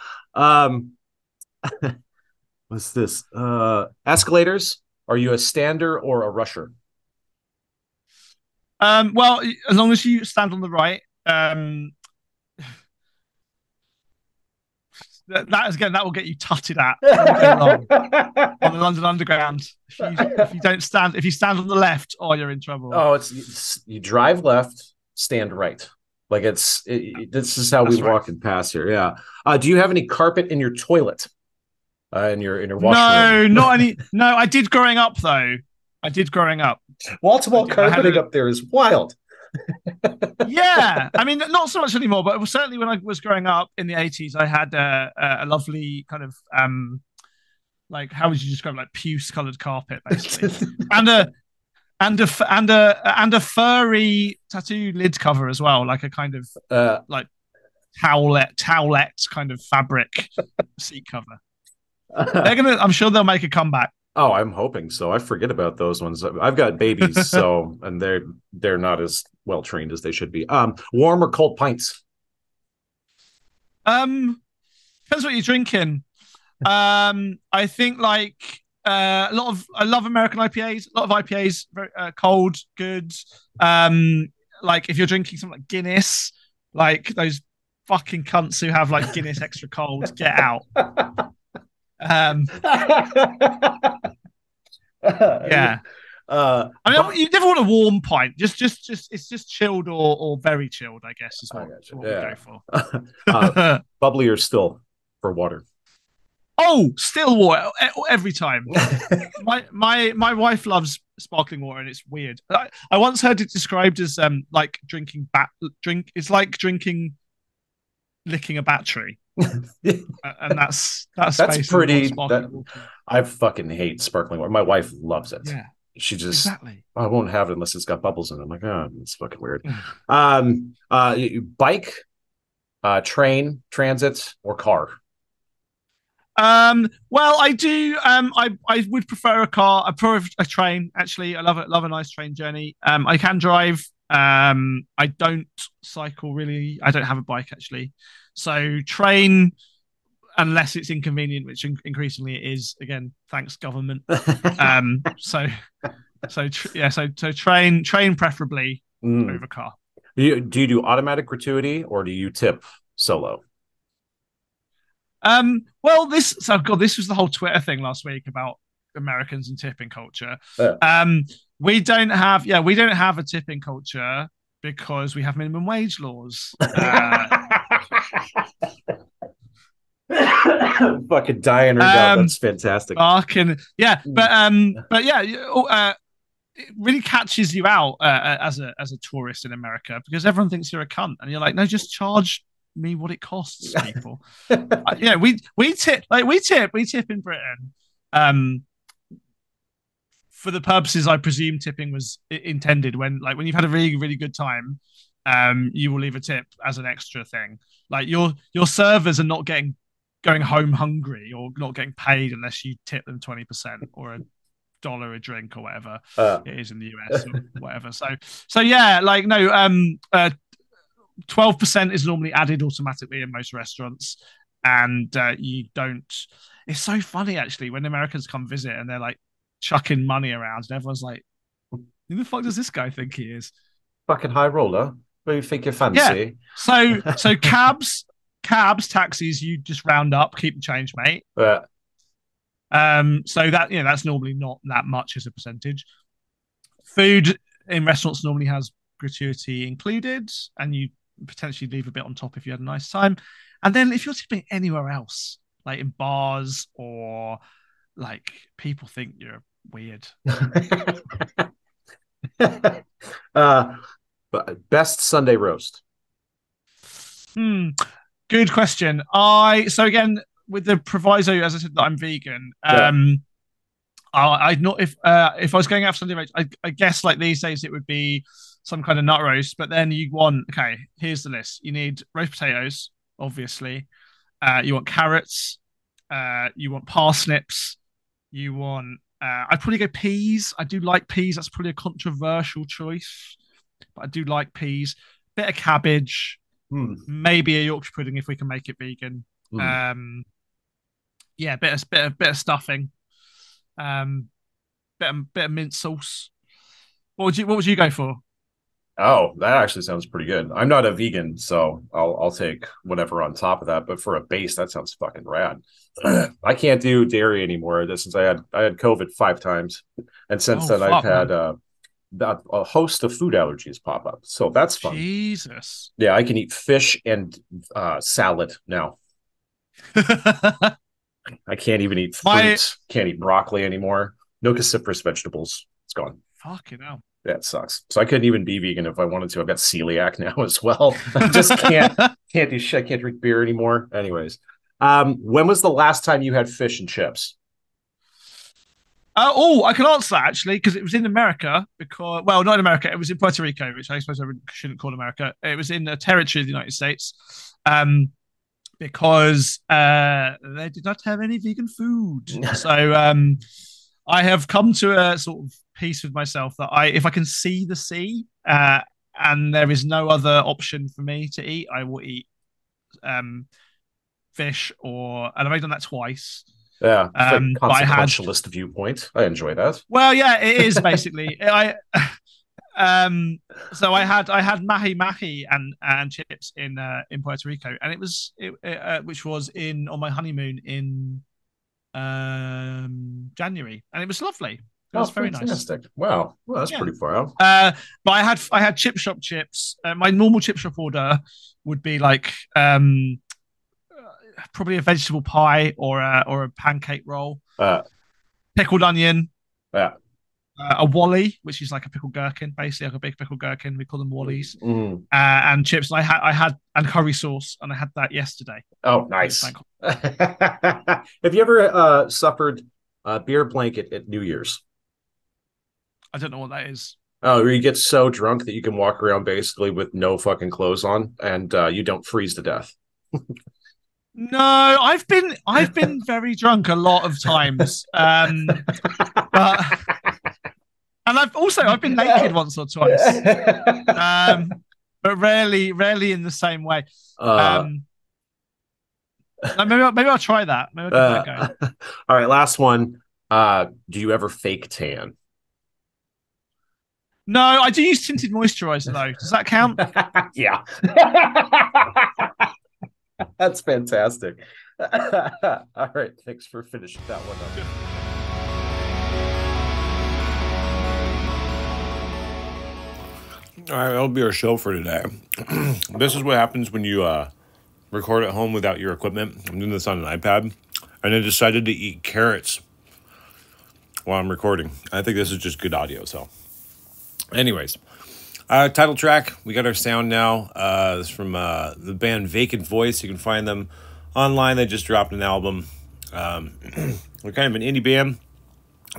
What's this? Escalators. Are you a stander or a rusher? Well, as long as you stand on the right, that will get you tutted at on the London Underground. If you stand on the left, you're in trouble. Oh, it's you drive left, stand right. Like this is how we walk and pass here. Yeah. Do you have any carpet in your toilet? In your washroom? No, not any. No, I did growing up though. Wall-to-wall carpeting up there is wild. Yeah, I mean, not so much anymore, but certainly when I was growing up in the 80s, I had a lovely kind of like, how would you describe it? Like puce-colored carpet, basically, and a furry tattoo lid cover as well, like a kind of like towelette kind of fabric seat cover. I'm sure they'll make a comeback. Oh, I'm hoping so. I forget about those ones. I've got babies, so and they're not as well trained as they should be. Warm or cold pints? Um, Depends what you're drinking. I think like a lot of I love American IPAs. A lot of IPAs, very cold, good. Um, like if you're drinking something like Guinness, like those fucking cunts who have like Guinness extra cold, get out. Um, yeah. I But mean, you never want a warm pint. Just it's just chilled or very chilled. I guess is I got you. what we Yeah. go for. Bubbly or still for water? Oh, still water every time. My wife loves sparkling water, and it's weird. I once heard it described as like drinking drink. It's like drinking licking a battery, and that's That's basically what pretty. sparkling water is. I fucking hate sparkling water. My wife loves it. Yeah, She just exactly. I won't have it unless it's got bubbles in it. I'm like, oh, it's fucking weird. Mm. Bike, train, transit, or car? Well, I do. I would prefer a car. I prefer a train. Actually, I love it. Love a nice train journey. I can drive. I don't cycle really. I don't have a bike actually. So train, unless it's inconvenient, which increasingly it is. Again, thanks government. So yeah. So train preferably Mm. over car. Do you do automatic gratuity or do you tip solo? Well, this was the whole Twitter thing last week about Americans and tipping culture. Uh. We don't have a tipping culture because we have minimum wage laws. Fucking dying right now. That's fantastic. Yeah, but yeah, it really catches you out as a tourist in America because everyone thinks you're a cunt, and you're like, no, just charge me what it costs, people. Yeah, we tip in Britain. For the purposes I presume tipping was intended when you've had a really really good time, you will leave a tip as an extra thing. Like your servers are not going home hungry or not getting paid unless you tip them 20% or $1 a drink or whatever it is in the US or whatever. So yeah, like no 12% is normally added automatically in most restaurants, and you don't. It's so funny actually when Americans come visit and they're like chucking money around, and everyone's like, "Who the fuck does this guy think he is?" Fucking high roller. What do you think you fancy? Yeah. So cabs, taxis, you just round up, keep the change, mate. So that's normally not that much as a percentage. Food in restaurants normally has gratuity included, and you potentially leave a bit on top if you had a nice time. And then if you're tipping anywhere else, like in bars or like people think you're weird. Best Sunday roast. Good question. So again with the proviso, as I said, that I'm vegan. I'd not if I was going out for Sunday roast, I guess like these days it would be some kind of nut roast. But then you want here's the list. You need roast potatoes, obviously. You want carrots. You want parsnips. You want. I'd probably go peas. I do like peas. That's probably a controversial choice, but I do like peas. Bit of cabbage. Maybe a Yorkshire pudding if we can make it vegan. Yeah, bit of stuffing. Bit of mint sauce. What would you go for? Oh, that actually sounds pretty good. I'm not a vegan, so I'll take whatever on top of that. But for a base, that sounds fucking rad. I can't do dairy anymore. Since I had COVID 5 times, and since then I've had a host of food allergies pop up. So that's fun. Jesus. Yeah, I can eat fish and salad now. I can't even eat fruits. Can't eat broccoli anymore. No cruciferous vegetables. It's gone. Fucking hell. Yeah, it sucks. So I couldn't even be vegan if I wanted to. I've got celiac now as well. I just can't do shit. I can't drink beer anymore. Anyways, when was the last time you had fish and chips? I can answer that actually because it was in America. Not in America. It was in Puerto Rico, which I suppose I shouldn't call America. It was in a territory of the United States, because they did not have any vegan food. So I have come to a sort of peace with myself that if I can see the sea, and there is no other option for me to eat, I will eat fish, and I've only done that twice. Yeah, it's like But I had, consequentialist viewpoint. I enjoy that. well, yeah, it is basically. So I had mahi mahi and chips in Puerto Rico, and which was on my honeymoon in January, and it was lovely. It was very fantastic. nice. Wow, well, that's pretty far out. But I had chip shop chips. My normal chip shop order would be like probably a vegetable pie or a pancake roll, pickled onion, a wally, which is like a pickled gherkin, basically like a big pickled gherkin. We call them wallies, and chips. And I had and curry sauce, and I had that yesterday. Oh, nice. Have you ever suffered a beer blanket at New Year's? I don't know what that is. Oh, where you get so drunk that you can walk around basically with no fucking clothes on, and you don't freeze to death. No, I've been very drunk a lot of times, but and I've been naked once or twice, but rarely in the same way. Maybe I'll try that. Maybe I'll give that a go. All right, last one. Do you ever fake tan? No, I do use tinted moisturizer though. Does that count? Yeah. That's fantastic. All right, thanks for finishing that one up. All right, that'll be our show for today. This is what happens when you record at home without your equipment. I'm doing this on an iPad, and I decided to eat carrots while I'm recording. I think this is just good audio, so... Anyways, title track. We got our sound now. This is from the band Vacant Voice. You can find them online. They just dropped an album. They're kind of an indie band.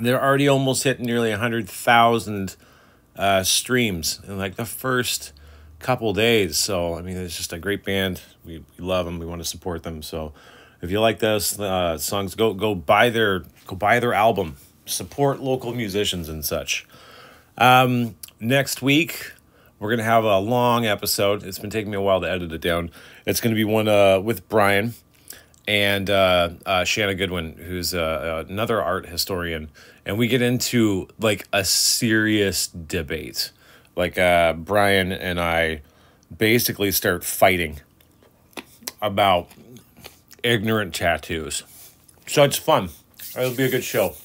They're already almost hitting nearly 100,000 streams in like the first couple days. So I mean, it's just a great band. We love them. We want to support them. So if you like those songs, go buy their album. Support local musicians and such. Next week, we're going to have a long episode. It's been taking me a while to edit it down. It's going to be one with Brian and Shanna Goodwin, who's another art historian. And we get into like a serious debate. Like Brian and I basically start fighting about ignorant tattoos. So it's fun. It'll be a good show.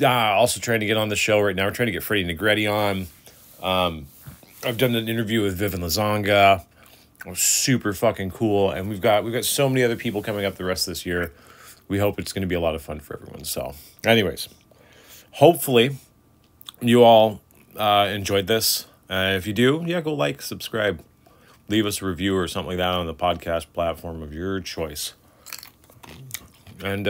Also trying to get on the show right now. We're trying to get Freddie Negretti on. I've done an interview with Vivian Lazanga. It was super fucking cool. And we've got so many other people coming up the rest of this year. We hope it's going to be a lot of fun for everyone. So anyways, hopefully you all enjoyed this. If you do, go like, subscribe, leave us a review or something like that on the podcast platform of your choice. And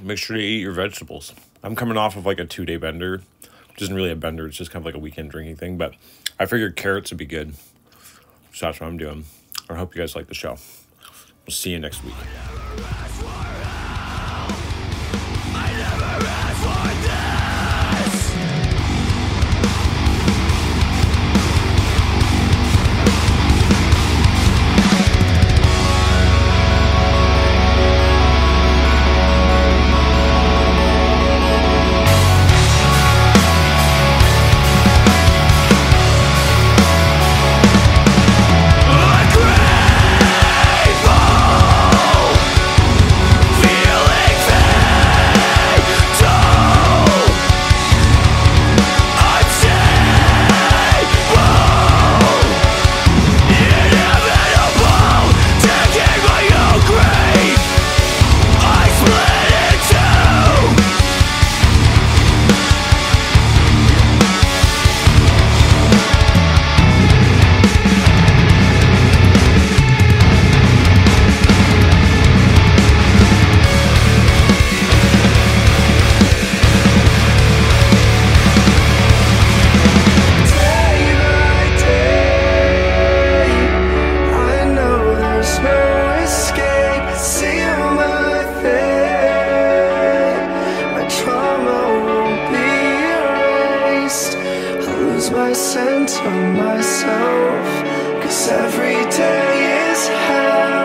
make sure to eat your vegetables. I'm coming off of like a 2-day bender, which isn't really a bender. It's just kind of like a weekend drinking thing. But I figured carrots would be good. So that's what I'm doing. I hope you guys like the show. We'll see you next week. my scent on myself, 'cause every day is hell.